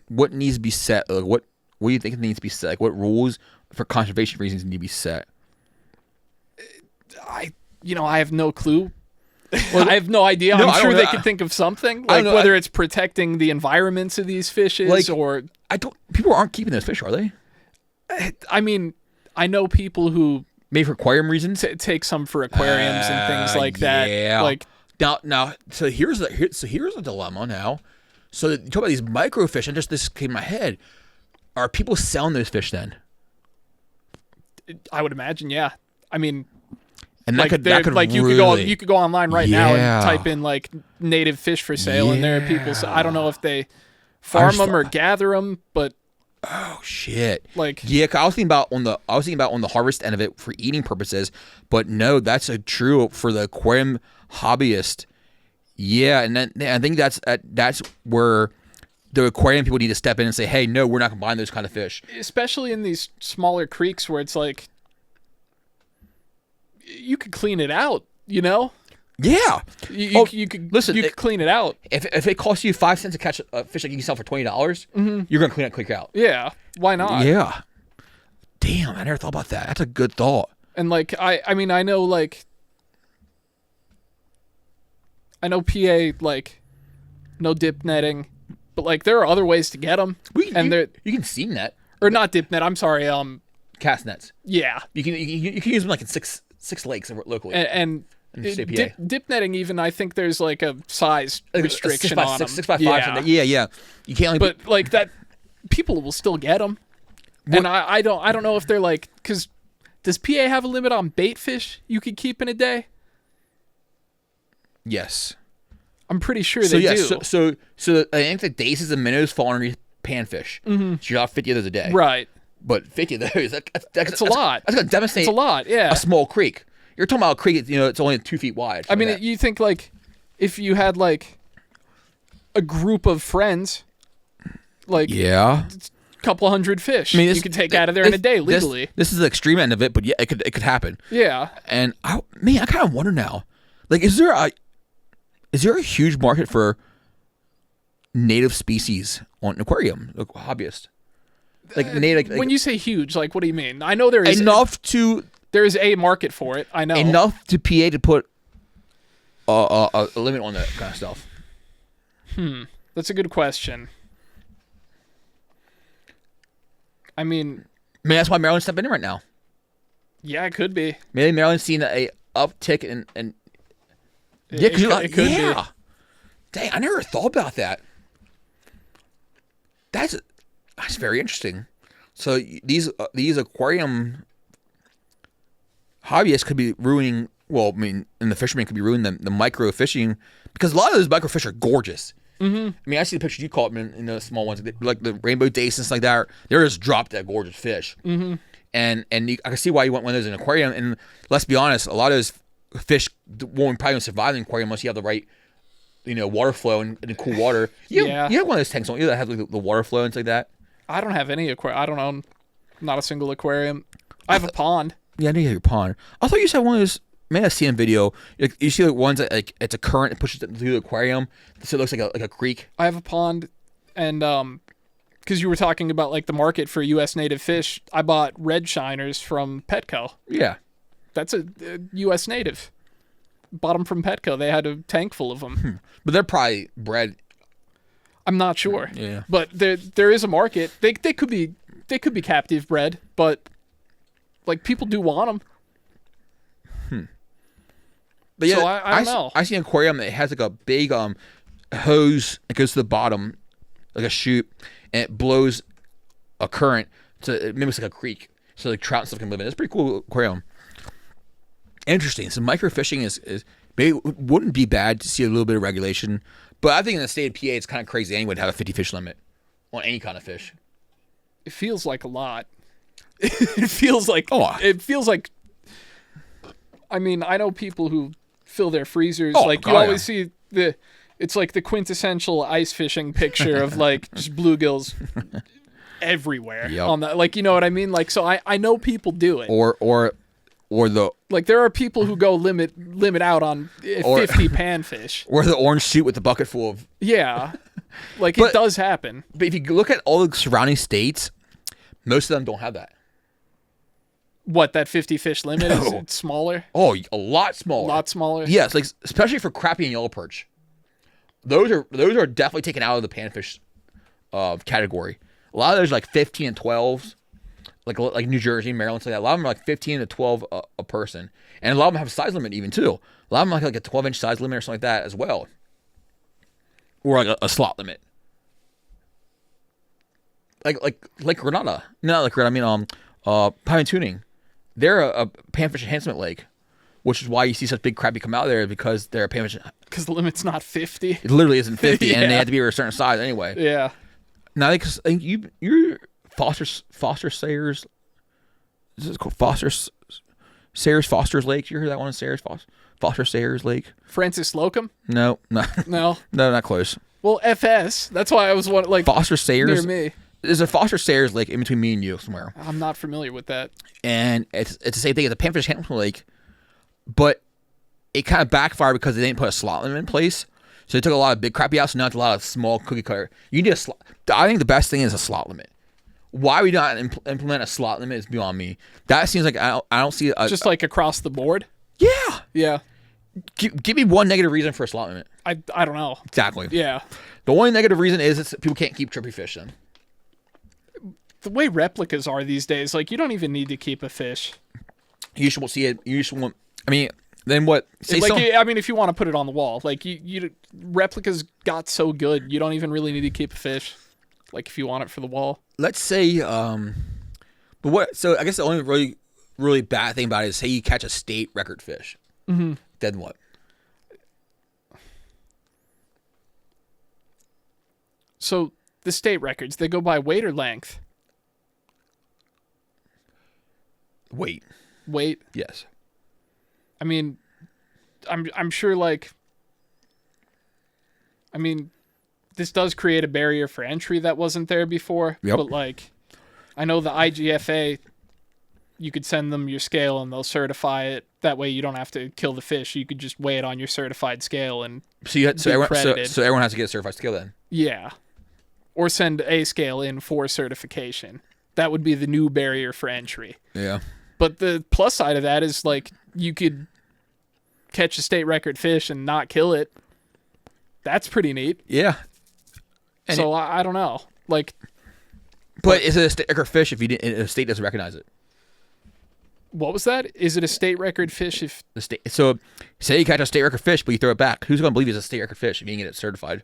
what needs to be set? What do you think needs to be set? What rules for conservation reasons need to be set? I have no clue. Well, I have no idea. I'm sure they could think of something, whether it's protecting the environments of these fishes or people aren't keeping those fish, are they? I mean, I know people who maybe for aquarium reasons take some for aquariums and things like that. Yeah. Now, so here's a dilemma now. So you talk about these microfish, and just this came in my head. Are people selling those fish then? I would imagine, yeah. I mean, And like, that could like really, you could go online right now Yeah. and type in like native fish for sale, and there are people. I don't know if they farm just them or thought- gather them, but oh shit. like, Yeah, 'cause I was thinking about on the harvest end of it for eating purposes, but no, that's a true for the aquarium hobbyist. Yeah, and then I think that's where the aquarium people need to step in and say, hey, no, we're not going to buy those kind of fish. especially in these smaller creeks where it's like you could clean it out, you know? Yeah. You could listen, you could clean it out. If it costs you 5 cents to catch a fish that you can sell for $20, you're going to clean it quick out. Yeah, why not? Yeah. Damn, I never thought about that. That's a good thought. And like I mean I know PA like no dip netting, but like there are other ways to get them. You can seam net. Or not dip net. I'm sorry. Cast nets. Yeah. You can use them like in six lakes locally. And dip netting, even I think there's like a size restriction on them. 6 by 5. Yeah. Yeah. You can't. But like that, people will still get them. And I don't know if they're like, because does PA have a limit on bait fish you could keep in a day? Yes. I'm pretty sure they do. So I think the daces and minnows fall underneath panfish. Mm-hmm. So you got 50 of those a day. Right. But 50 of those, that's a lot. That's going to devastate It's a lot, yeah. a small creek. You're talking about a creek, it's only 2 feet wide. I mean, you think like if you had like a group of friends, like yeah, a couple hundred fish, you could take out of there in a day legally. This is the extreme end of it, but yeah, it could happen. Yeah. And I kind of wonder now, like, is there a huge market for native species on an aquarium, like hobbyist? Like native. When you say huge, like, what do you mean? I know there is enough to. There is a market for it. I know enough to PA to put a limit on that kind of stuff. That's a good question. I mean, that's why Maryland's stepping in right now. Yeah, it could be. Maybe Maryland's seen a uptick in yeah, it could be. Dang, I never thought about that. That's very interesting. So these aquarium hobbyists could be ruining. Well, I mean, and the fishermen could be ruining the micro fishing, because a lot of those microfish are gorgeous. Mm-hmm. I mean, I see the pictures you caught them in the small ones, like the rainbow dace and stuff like that. They're just dropped that gorgeous fish. Mm-hmm. And I can see why you want one of those in an aquarium. And let's be honest, a lot of those fish won't probably survive in an aquarium unless you have the right, water flow and cool water. You have one of those tanks, don't you, that has like the water flow and stuff like that? I don't have any aquarium. I don't own not a single aquarium. I have a pond. Yeah, I know you have your pond. I thought you said one of those. Maybe I've seen a video. You see like ones that like it's a current that pushes it through the aquarium, so it looks like a creek. I have a pond, and because you were talking about like the market for U.S. native fish, I bought red shiners from Petco. Yeah, that's a U.S. native. Bought them from Petco. They had a tank full of them. But they're probably bred. I'm not sure. Yeah, but there is a market. They could be captive bred, but like people do want them. But yeah, so I don't know. I see an aquarium that has like a big hose that goes to the bottom, like a chute, and it blows a current, so it mimics like a creek, so like trout and stuff can live in it. It's a pretty cool aquarium. Interesting. So microfishing is maybe wouldn't be bad to see a little bit of regulation, but I think in the state of PA it's kind of crazy anyway to have a 50 fish limit on any kind of fish. It feels like a lot. It feels like I mean, I know people who fill their freezers. Like, you always see it's like the quintessential ice fishing picture of like just bluegills everywhere on that. Like, you know what I mean? Like, so I know people do it. Or the like there are people who go limit out on 50 panfish. Or the orange chute with the bucket full of. Yeah, like it does happen. But if you look at all the surrounding states, most of them don't have that. What, that 50 fish limit is smaller? Oh, a lot smaller. A lot smaller? Yes, like especially for crappie and yellow perch. Those are definitely taken out of the panfish category. A lot of those are like 15 and 12s, like New Jersey, Maryland, stuff like that. A lot of them are like 15 to 12 a person, and a lot of them have a size limit even too. A lot of them like a 12-inch size limit or something like that as well, or like a slot limit. like Granada. Not like Granada. I mean Pine Tuning. They're a panfish enhancement lake, which is why you see such big crappie come out there because they're a panfish. Because the limit's not 50. It literally isn't 50, Yeah. and they have to be a certain size anyway. Yeah. Now, I think you're Foster Sayers. Is it called Foster's Lake? You heard that one? Foster Sayers Lake. Francis Slocum? No, No. not close. Well, FS. That's why I was like Foster Sayers. near me. There's a Foster Sayers Lake in between me and you somewhere, I'm not familiar with that. and it's the same thing. It's a panfish enhancement lake, but it kind of backfired because they didn't put a slot limit in place. So they took a lot of big crappie out, so now it's a lot of small cookie cutter. You need a slot. I think the best thing is a slot limit. Why we not implement a slot limit is beyond me. That seems like I don't see Just like across the board? Yeah. Yeah. Give me one negative reason for a slot limit. I don't know. Exactly. Yeah. The only negative reason is that people can't keep trippy fish then. The way replicas are these days, like you don't even need to keep a fish. You just won't see it. You just won't. I mean, then what? Say Like, some, I mean, if you want to put it on the wall, like you replicas got so good, you don't even really need to keep a fish. Like if you want it for the wall. let's say, but what? So I guess the only really bad thing about it is say you catch a state record fish. Mm-hmm. Then what? So the state records, they go by weight or length? Weight. Weight. Yes. I mean, I'm sure like. I mean, this does create a barrier for entry that wasn't there before. Yep. But like, I know the IGFA, you could send them your scale and they'll certify it. That way you don't have to kill the fish. You could just weigh it on your certified scale and So everyone, credited. so everyone has to get a certified scale then. yeah. Or send a scale in for certification. That would be the new barrier for entry. Yeah. But the plus side of that is like you could catch a state record fish and not kill it. That's pretty neat. Yeah. And So I don't know. Like, But is it a state record fish if if the state doesn't recognize it? what was that? Is it a state record fish if The state. So say you catch a state record fish, but you throw it back. Who's going to believe it's a state record fish if you can get it certified?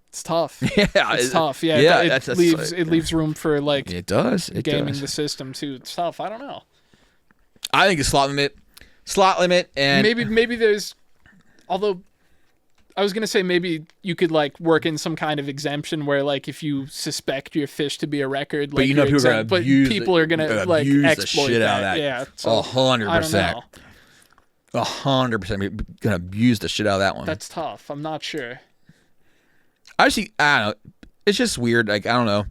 it's tough? Yeah, It's tough. Yeah, yeah, it leaves room for like It does. It gaming does. the system too. It's tough. I don't know. I think it's slot limit, and Maybe there's, although I was gonna say maybe you could like work in some kind of exemption where like if you suspect your fish to be a record, like but you know you're people are going exempt, to but abuse. people are gonna like abuse exploit the shit that. out of that. Yeah, so 100%. 100% going to abuse the shit out of that one. that's tough. I'm not sure. I don't know. It's just weird. Like I don't know.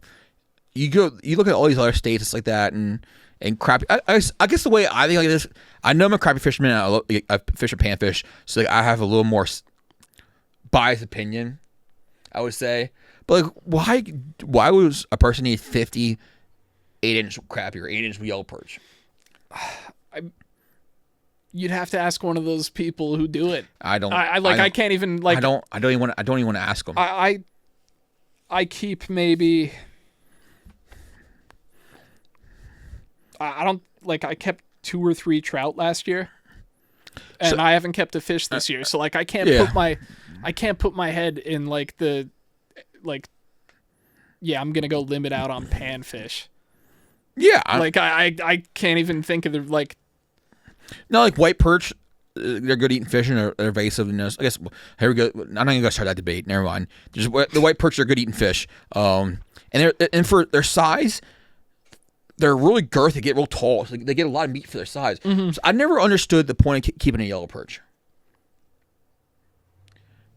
You look at all these other states, it's like that, and crappie. I guess the way I think like this, I know I'm a crappie fisherman. I fish a panfish, so like I have a little more biased opinion, I would say. But like, why was a person need 50 8-inch crappie or 8-inch yellow perch? You'd have to ask one of those people who do it. I can't even like. I don't even want to ask them. I keep maybe. I don't like. I kept 2 or 3 trout last year, and I haven't kept a fish this year. So like, I can't put my head in like the, like. Yeah, I'm gonna go limit out on panfish. Yeah, I can't even think of the like. No, like white perch, they're good eating fish and they're evasive. And I guess here we go. I'm not gonna go start that debate. Never mind. Just the white perch are good eating fish. And for their size, they're really girthy. They get real tall. So they get a lot of meat for their size. Mm-hmm. So I never understood the point of keeping a yellow perch.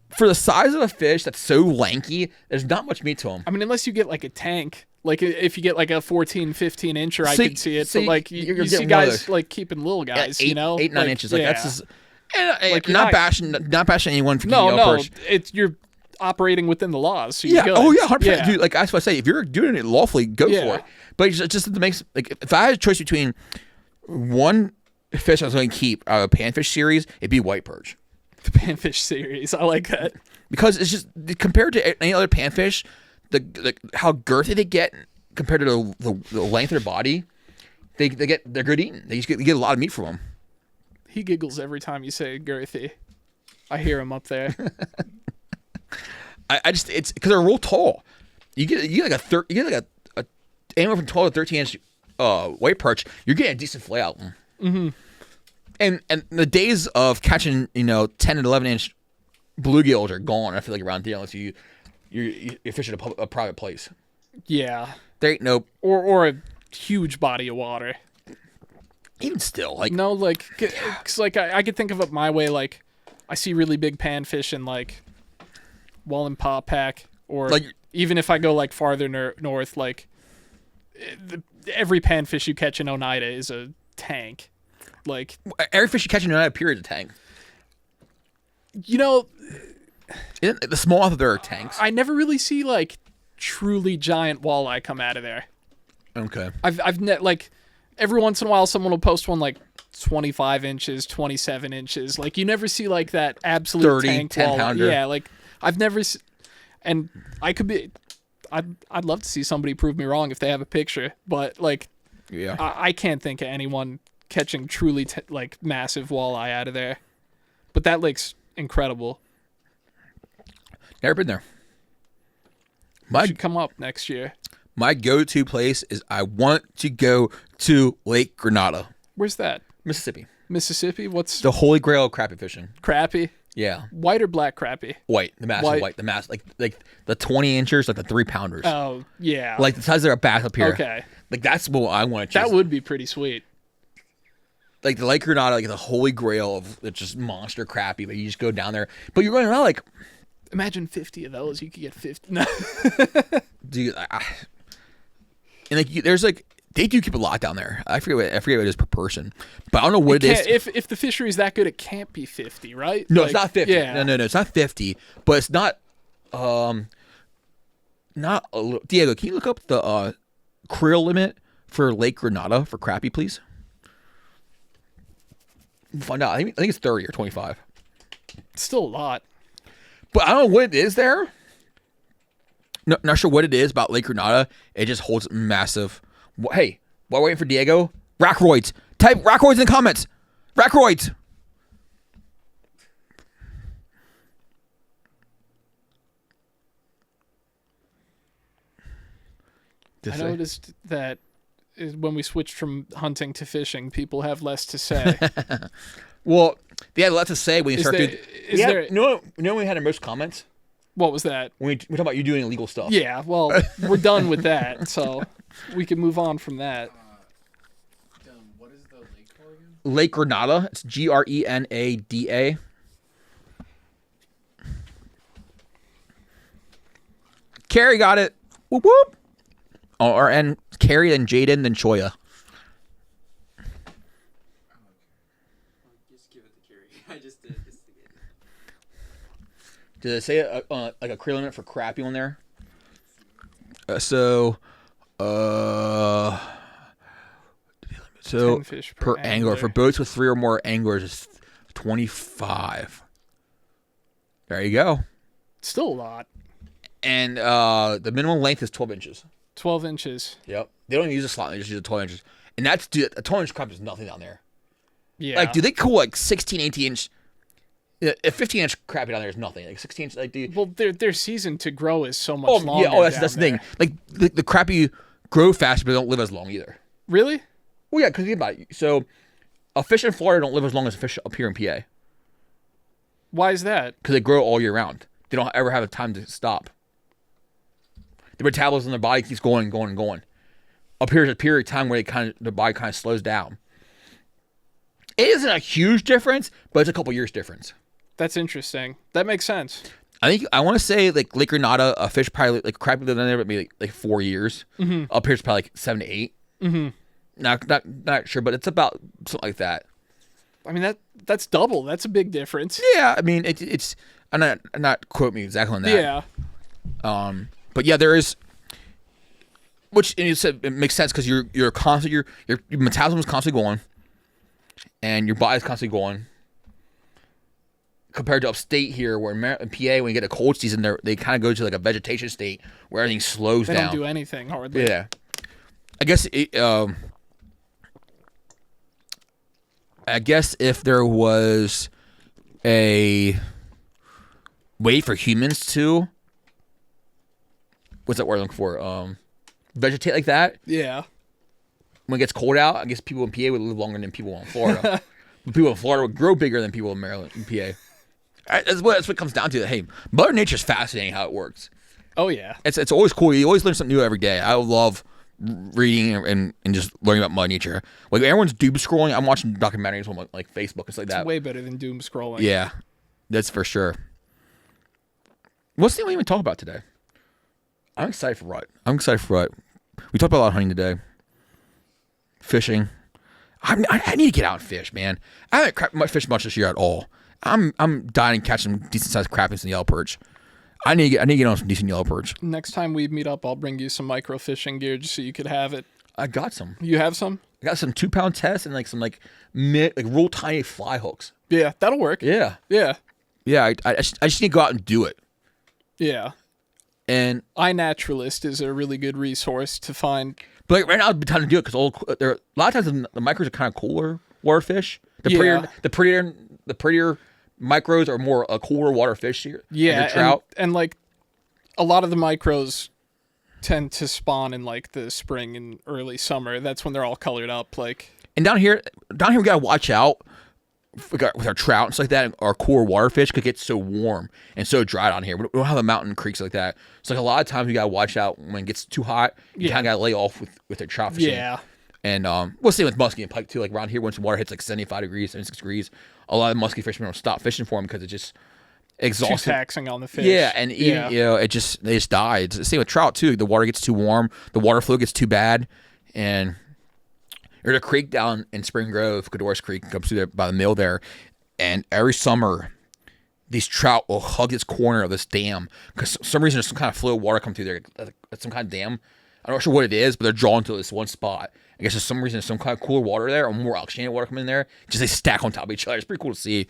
For the size of a fish that's so lanky, there's not much meat to them. I mean, unless you get like a tank. Like if you get like a 14, 15 incher, I could see it. But like you see guys like keeping little guys, 8, 9 inches. Like that's just, like not bashing anyone for getting no. perch. It's you're operating within the laws. So yeah. Good. Oh yeah. 100%. Yeah. Dude, like that's what I say. If you're doing it lawfully, go for it. But it just makes like if I had a choice between one fish I was going to keep out of a panfish series, it'd be white perch. The panfish series, I like that because it's just compared to any other panfish. The how girthy they get compared to the length of their body, they're good eating. They get a lot of meat from them. He giggles every time you say girthy. I hear him up there. It's because they're real tall. you get a anywhere from 12 to 13 inch white perch. You're getting a decent fillet out. Mm-hmm. And the days of catching 10 and 11 inch bluegills are gone. I feel like around here unless you're fishing a private place. Yeah. There ain't no or a huge body of water. Even still, like no, like cause like I could think of it my way. Like I see really big panfish in like Wallen Pack, or like, even if I go like farther north, like every panfish you catch in Oneida is a tank. Like every fish you catch in Oneida period is a tank. The smallmouth there are tanks. I never really see like truly giant walleye come out of there. Okay. Like every once in a while someone will post one like 25 inches, 27 inches. Like you never see like that absolute 30, tank 10 walleye. pounder. Yeah, like I've never and I could be I'd love to see somebody prove me wrong if they have a picture, but like yeah. I can't think of anyone catching truly like massive walleye out of there. But that lake's incredible. Never been there. You should come up next year. My go-to place is I want to go to Lake Granada. Where's that? Mississippi. Mississippi? What's the holy grail of crappie fishing? Crappie? Yeah. White or black crappie? White. The massive white. The mass like the 20 inchers, like the 3 pounders. Oh, yeah. Like the size of our back up here. Okay. Like that's what I want to chase. That would be pretty sweet. Like the Lake Granada, like the holy grail of just monster crappie, but you just go down there. But you're running around like imagine 50 of those. You could get 50. No. Dude, and like there's like they do keep a lot down there. I forget what it is per person, but I don't know what it is. If the fishery's that good, it can't be 50, right? No, it's not 50. Yeah. No, it's not 50. But it's not not a little. Diego, can you look up the creel limit for Lake Granada for crappie, please? We'll find out. I think it's 30 or 25. It's still a lot. But I don't know what it is there. No, not sure what it is about Lake Granada. It just holds massive. Hey, while waiting for Diego, Rackroids. Type Rackroids in the comments. Rackroids. I noticed that when we switched from hunting to fishing, people have less to say. Well, they had a lot to say when you start doing. You know when we had our most comments? What was that? When we talk about you doing illegal stuff. Yeah, well, we're done with that, so we can move on from that. What is the lake called again? Lake Granada. It's Grenada. Carrie got it. Whoop whoop. Oh, and Carrie, then Jaden, then Choya. Just give it to Carrie. I just did. Just to get it. Did it say like a creel limit for crappie on there? So 10 fish per angler. For boats with 3 or more anglers, it's 25. There you go. Still a lot. And the minimum length is 12 inches. 12 inches. Yep. They don't use a slot. They just use a 12 inches. And that's, dude, a 12 inch crab is nothing down there. Yeah. Like, do they cool like 16, 18 inch? A 15 inch crappie down there is nothing. Like 16 inch, like, dude. Well, their season to grow is so much longer. Yeah. Oh, that's the thing. Like, the crappie grow faster, but they don't live as long either. Really? Well, yeah, because think about it. So, a fish in Florida don't live as long as a fish up here in PA. Why is that? Because they grow all year round. They don't ever have a time to stop. The metabolism in their body keeps going and going and going. Up here is a period of time where the body kind of slows down. It isn't a huge difference, but it's a couple years difference. That's interesting. That makes sense. I want to say like Lake Granada, a fish probably like crappie lived in there, but maybe like 4 years. Mm-hmm. Up here it's probably like 7 to 8. Mm-hmm. Not sure, but it's about something like that. I mean that's double. That's a big difference. Yeah, I mean it's. I'm not quote me exactly on that. Yeah. But yeah, there is. Which and you said it makes sense because you're constantly your metabolism is constantly going, and your body's constantly going. Compared to upstate here, where in PA, when you get a cold season, they kind of go to like a vegetation state where everything slows down. They don't do anything hardly. Yeah, I guess I guess if there was a way for humans to what's that word I'm looking for? Vegetate like that. Yeah. When it gets cold out, I guess people in PA would live longer than people in Florida. But people in Florida would grow bigger than people in Maryland and PA. That's what it comes down to. Hey, Mother Nature's fascinating how it works. Oh yeah. It's always cool. You always learn something new every day. I love reading and just learning about Mother Nature. Like everyone's doom scrolling. I'm watching documentaries on like Facebook and stuff like that. It's way better than doom scrolling. Yeah, that's for sure. What's the thing we even talk about today? I'm excited for what? We talked about a lot of hunting today. Fishing. I need to get out and fish, man. I haven't fished much this year at all. I'm dying to catch some decent sized crappies and yellow perch. I need to get on some decent yellow perch. Next time we meet up, I'll bring you some micro fishing gear just so you could have it. I got some. You have some? I got some 2-pound tests and like some like real tiny fly hooks. Yeah, that'll work. Yeah. Yeah. Yeah. I just need to go out and do it. Yeah. And iNaturalist is a really good resource to find. But like, right now, it'd be time to do it because a lot of times the micros are kind of cooler water fish. The prettier micros are more cooler water fish here. Yeah, trout and like a lot of the micros tend to spawn in like the spring and early summer. That's when they're all colored up. Like, and down here we gotta watch out with our trout and stuff like that. Our cooler water fish could get so warm and so dry down here. We don't have the mountain creeks like that. So like a lot of times we gotta watch out when it gets too hot. You kind of gotta lay off with the trout fishing. Yeah. And we'll see with muskie and pike too. Like around here, once the water hits like 75 degrees, 76 degrees, a lot of muskie fishermen will stop fishing for them because it's just exhausting. Too taxing on the fish. Yeah, and even, they just die. It's the same with trout too. The water gets too warm, the water flow gets too bad, and there's a creek down in Spring Grove, Cadorus Creek, comes through there by the mill there, and every summer these trout will hug this corner of this dam because for some reason there's some kind of flow of water coming through there. It's some kind of dam. I'm not sure what it is, but they're drawn to this one spot. I guess for some reason there's some kind of cooler water there or more oxygenated water coming in there. Just they stack on top of each other. It's pretty cool to see.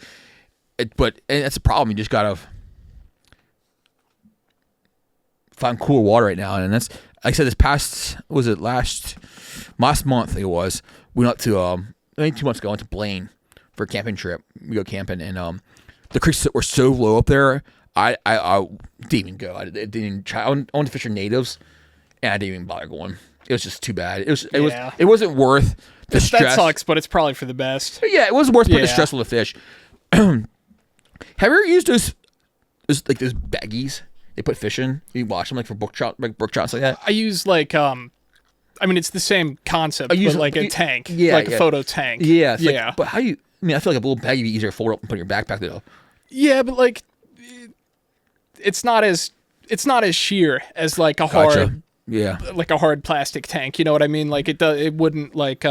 But that's a problem. You just gotta find cooler water right now, and that's like I said. This past last month? I think it was. We went up to I think 2 months ago. I went to Blaine for a camping trip. We go camping, and the creeks were so low up there. I didn't even go. I didn't even try. I wanted to fish for natives, and I didn't even bother going. It was just too bad. It wasn't worth the stress. That sucks, but it's probably for the best. But yeah, it wasn't worth putting the stress on the fish. Have you ever used those baggies they put fish in? You wash them like for brook trout, like stuff like that. I use like I mean it's the same concept, but like a tank, a photo tank. Yeah, like, but how do you? I mean, I feel like a little baggie would be easier to fold up and put in your backpack though. Yeah, but like it's not as sheer as like a hard. Yeah, like a hard plastic tank. You know what I mean? Like it wouldn't like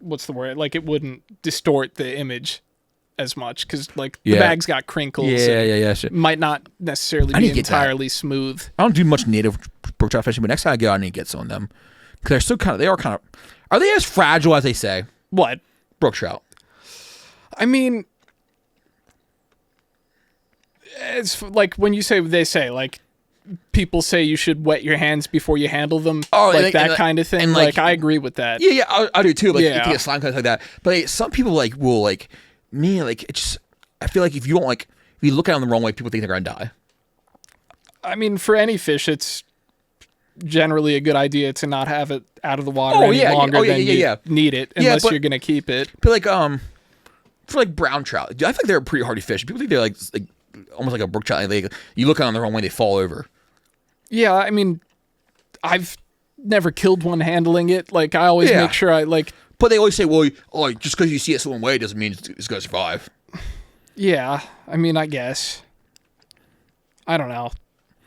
what's the word? Like it wouldn't distort the image as much because like the bag's got crinkles. Yeah. Sure. Might not necessarily be entirely smooth. I don't do much native brook trout fishing, but next time I go, I need to get some of them because they're still are they as fragile as they say? What? Brook trout. I mean, it's like when you say they say like. People say you should wet your hands before you handle them, like that kind of thing. And like I agree with that. Yeah, I do too. Like you can get slime cuts like that. But like, some people will me. Like it's just, I feel like if you look at them the wrong way, people think they're gonna die. I mean, for any fish, it's generally a good idea to not have it out of the water any longer than you need it, unless you're gonna keep it. But like for like brown trout, I think they're pretty hardy fish. People think they're like almost like a brook trout. Like, you look at them the wrong way, they fall over. Yeah, I mean, I've never killed one handling it. Like, I always make sure I, like... But they always say, well, just because you see it some way doesn't mean it's going to survive. Yeah, I mean, I guess. I don't know.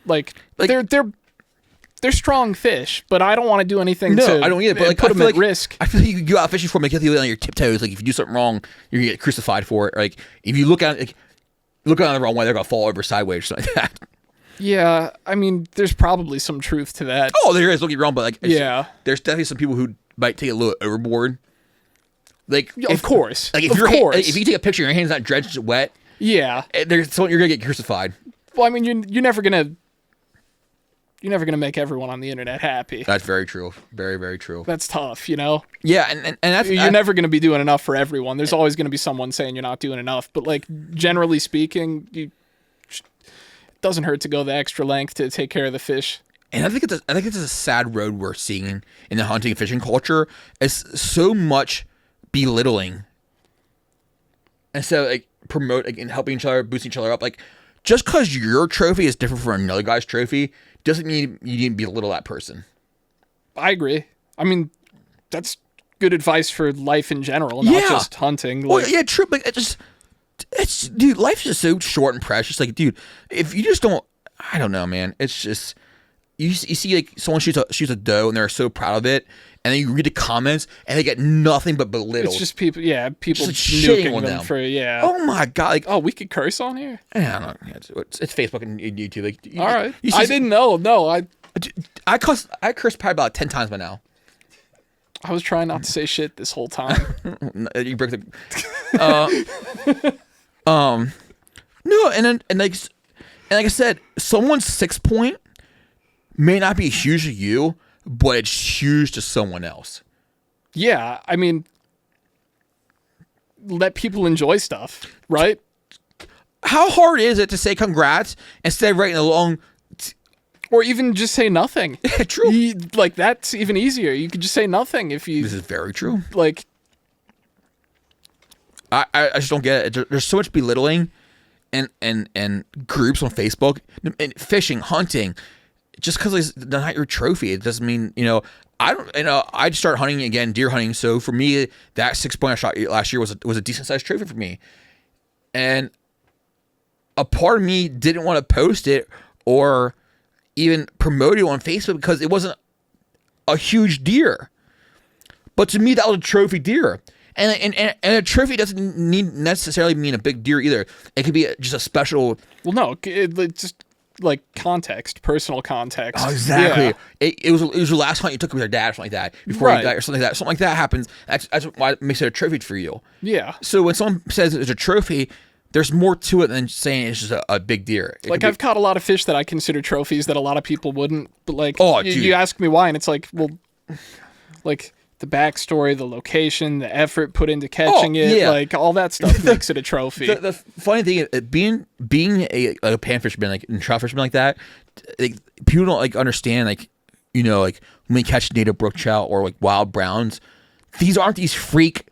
Like they're strong fish, but I don't want to do anything I don't either, but like, put them at risk. I feel like you go out fishing for them, like, you have to be on your tiptoes. Like, if you do something wrong, you're going to get crucified for it. Like, if you look at it the wrong way, they're going to fall over sideways or something like that. Yeah, I mean, there's probably some truth to that. Oh, there is. Don't get me wrong, but like, there's definitely some people who might take it a little overboard. Like, of course, like if you take a picture, and your hand's not drenched wet. Yeah, you're gonna get crucified. Well, I mean, you're never gonna make everyone on the internet happy. That's very true. Very, very true. That's tough, you know. Yeah, and that's you're never gonna be doing enough for everyone. There's always gonna be someone saying you're not doing enough. But like generally speaking, it doesn't hurt to go the extra length to take care of the fish. And I think it's a sad road we're seeing in the hunting and fishing culture. It's so much belittling. And so like promote and helping each other, boosting each other up. Like just because your trophy is different from another guy's trophy doesn't mean you need to belittle that person. I agree. I mean, that's good advice for life in general, not just hunting. Well, yeah, true. But it's dude, life's just so short and precious. Like, dude, if you just don't, I don't know, man. It's just you see like someone shoots a doe and they're so proud of it, and then you read the comments and they get nothing but belittled. It's just people, people just shitting nuking on them them. for Oh my god! Like, oh, we could curse on here. I don't know. It's Facebook and YouTube. Like, All right, you see, I didn't know. No, I cursed probably about 10 times by now. I was trying not to say shit this whole time. You broke the. No, and like I said, someone's 6 point may not be huge to you, but it's huge to someone else. Yeah, I mean, let people enjoy stuff, right? How hard is it to say congrats instead of writing a long? Or even just say nothing. True. Like, that's even easier. You could just say nothing if you... This is very true. Like... I just don't get it. There's so much belittling and groups on Facebook. And fishing, hunting. Just because it's not your trophy, it doesn't mean, I just started hunting again, deer hunting. So for me, that 6 point I shot last year was a decent sized trophy for me. And a part of me didn't want to post it or even promote it on Facebook because it wasn't a huge deer. But to me, that was a trophy deer. And a trophy doesn't necessarily mean a big deer either. It could be just a special... Well, no, it's just like context, personal context. Oh, exactly. Yeah. It was your last hunt you took with your dad or something like that. Before you died or something like that. Something like that happens. That's why it makes it a trophy for you. Yeah. So when someone says it's a trophy, there's more to it than saying it's just a big deer. Like, I've caught a lot of fish that I consider trophies that a lot of people wouldn't. But, like, dude. You ask me why, and it's like, well, like, the backstory, the location, the effort put into catching it, like, all that stuff makes it a trophy. The funny thing is, being a pan fisherman, like, and trout fisherman like that, like, people don't, like, understand, like, like, when we catch native brook trout or, like, wild browns, these aren't these freak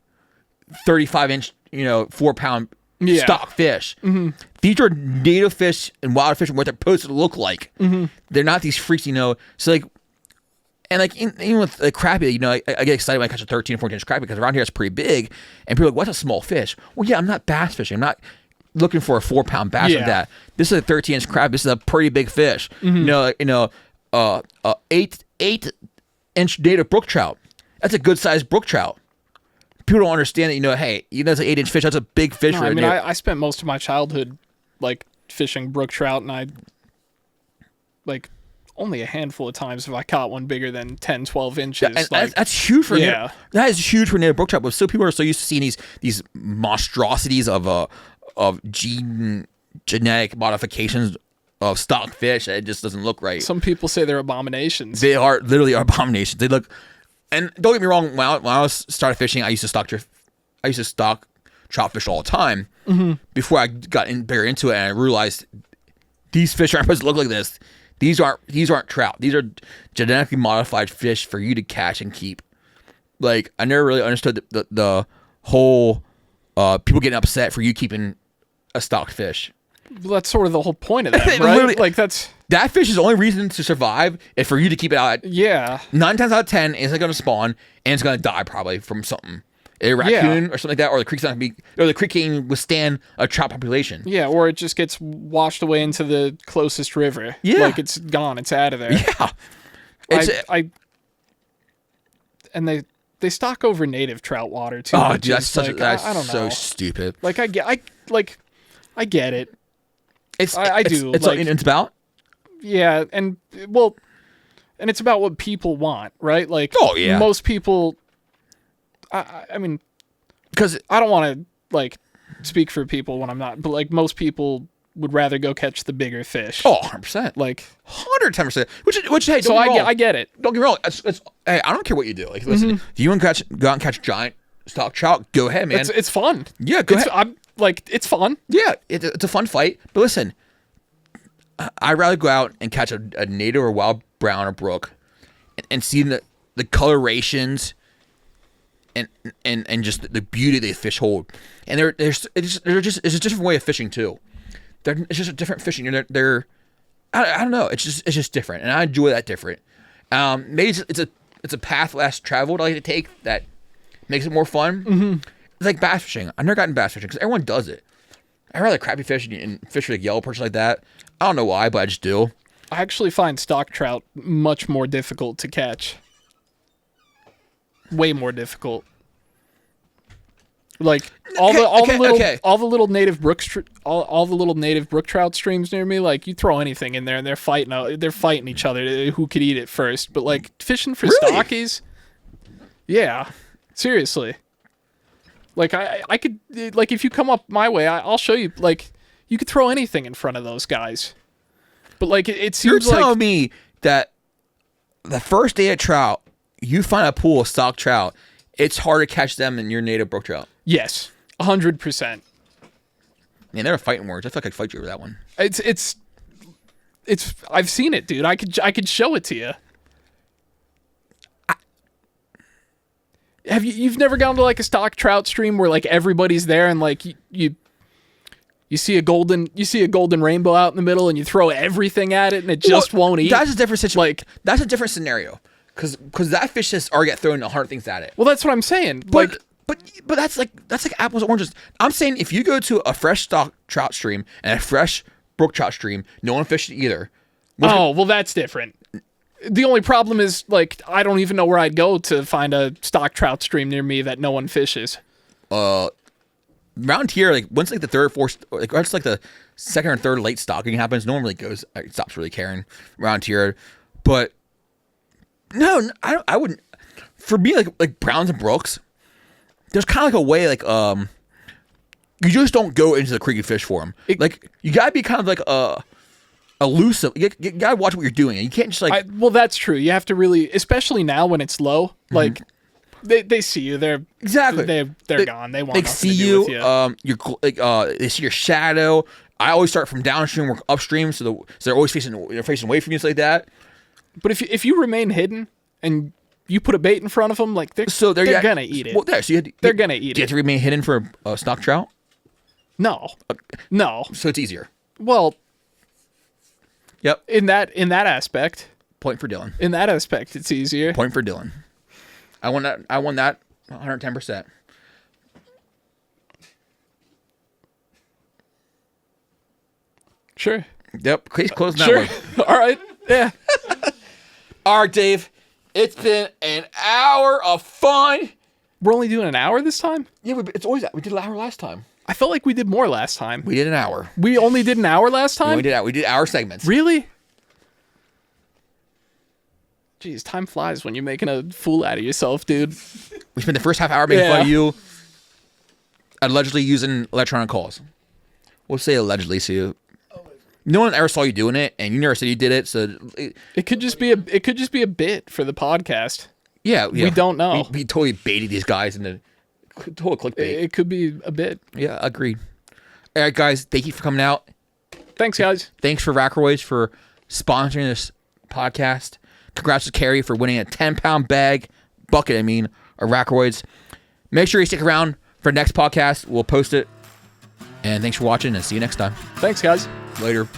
35-inch, 4-pound stock fish. Mm-hmm. These are native fish and wild fish and what they're supposed to look like. Mm-hmm. They're not these freaks, So like, and like even with the crappie, I get excited when I catch a 13 or 14 inch crappie because around here it's pretty big, and people are like, "What's a small fish?" Well, yeah, I'm not bass fishing. I'm not looking for a 4-pound bass like that. This is a 13 inch crappie. This is a pretty big fish. Mm-hmm. 8-inch native brook trout. That's a good sized brook trout. People don't understand that, hey, that's an 8-inch fish. That's a big fish. No, I mean, I spent most of my childhood, like, fishing brook trout, and I, like, only a handful of times have I caught one bigger than 10, 12 inches. Yeah, and that's huge for native. That is huge for native brook trout. But so people are so used to seeing these monstrosities of genetic modifications of stock fish that it just doesn't look right. Some people say they're abominations. They are literally abominations. They look. And don't get me wrong, when I was started fishing, I used to stock trout fish all the time. Mm-hmm. Before I got bigger into it, and I realized these fish aren't supposed to look like this. These aren't trout. These are genetically modified fish for you to catch and keep. Like, I never really understood the whole people getting upset for you keeping a stocked fish. Well, that's sort of the whole point of that, right? Like, that fish's only reason to survive is for you to keep it out. 9 times out of 10, it's going to spawn and it's going to die probably from something, a raccoon or something like that, or the creek can't withstand a trout population. Yeah, or it just gets washed away into the closest river. Yeah, like it's gone, it's out of there. Yeah, and they stock over native trout water too. Oh, dude, that's I don't know. So stupid. Like, I get it. I do. It's about. Yeah, and it's about what people want, right? Like, most people. I mean, because I don't want to like speak for people when I'm not, but like most people would rather go catch the bigger fish. Oh, 100%. Like 110%. Which hey, so I get it. Don't get me wrong. Hey, I don't care what you do. Like, listen, if you want to go out and catch giant stock trout, go ahead, man. It's fun. Yeah, go ahead. It's fun. Yeah, it's a fun fight. But listen, I'd rather go out and catch a native or wild brown or brook, and seeing the colorations and just the beauty the fish hold. And it's a different way of fishing too. It's just a different fishing. They're I don't know. It's just different, and I enjoy that different. Maybe it's a path less traveled I like to take that makes it more fun. Mm-hmm. It's like bass fishing. I've never gotten bass fishing because everyone does it. I rather crappie fish and fish with like yellow perch like that. I don't know why, but I just do. I actually find stock trout much more difficult to catch. Way more difficult. Like all the little native brook trout streams near me. Like you throw anything in there and they're fighting each other who could eat it first. But like fishing for stockies, yeah, seriously. Like I could like if you come up my way, I'll show you. Like you could throw anything in front of those guys. But like it seems you're telling me that the first day of trout, you find a pool of stock trout, it's harder to catch them than your native brook trout. Yes, 100%. Man, they're fighting words. I feel like I could fight you over that one. It's. I've seen it, dude. I could show it to you. You've never gone to like a stock trout stream where like everybody's there and like you see a golden rainbow out in the middle and you throw everything at it and it just won't eat. That's a different situation. Like that's a different scenario because that fish just already get thrown 100 things at it. Well, that's what I'm saying. But that's like apples and oranges. I'm saying if you go to a fresh stock trout stream and a fresh brook trout stream, no one fished either. Well, that's different. The only problem is like I don't even know where I'd go to find a stock trout stream near me that no one fishes. Around here, like once like the third or fourth, like once like the second or third late stocking happens, no one really goes. Stops really caring around here. But no, I wouldn't. For me, like browns and brooks, there's kind of like a way like you just don't go into the creek and fish for them. Like you gotta be kind of like elusive. You gotta watch what you're doing. You can't just like. Well, that's true. You have to really, especially now when it's low. Like they see you. They're exactly. They're gone. They want. They nothing see to do you. with you. You're like they see your shadow. I always start from downstream, work upstream, so they're always facing away from you, so like that. But if you remain hidden and you put a bait in front of them, like they're gonna eat it. Well, there. So they're gonna eat it. Do you have to remain hidden for a stock trout? No. No. So it's easier. Well. Yep. In that aspect. Point for Dylan. In that aspect, it's easier. Point for Dylan. I won that 110%. Sure. Yep. Case closed that sure. one. All right. Yeah. All right, Dave. It's been an hour of fun. We're only doing an hour this time? Yeah, it's always that. We did an hour last time. I felt like we did more last time. We did an hour. We only did an hour last time? We did hour segments. Really? Jeez, time flies when you're making a fool out of yourself, dude. We spent the first half hour making fun of you allegedly using electronic calls. We'll say allegedly, so no one ever saw you doing it, and you never said you did it, so it could just be a bit for the podcast. Yeah. We don't know. We totally baited these guys into total clickbait. It could be a bit. Yeah, agreed. All right, guys, thank you for coming out. Thanks, guys. Thanks for RACKS for sponsoring this podcast. Congrats to Carrie for winning a 10-pound bucket, of RACKS. Make sure you stick around for the next podcast. We'll post it. And thanks for watching, and see you next time. Thanks, guys. Later.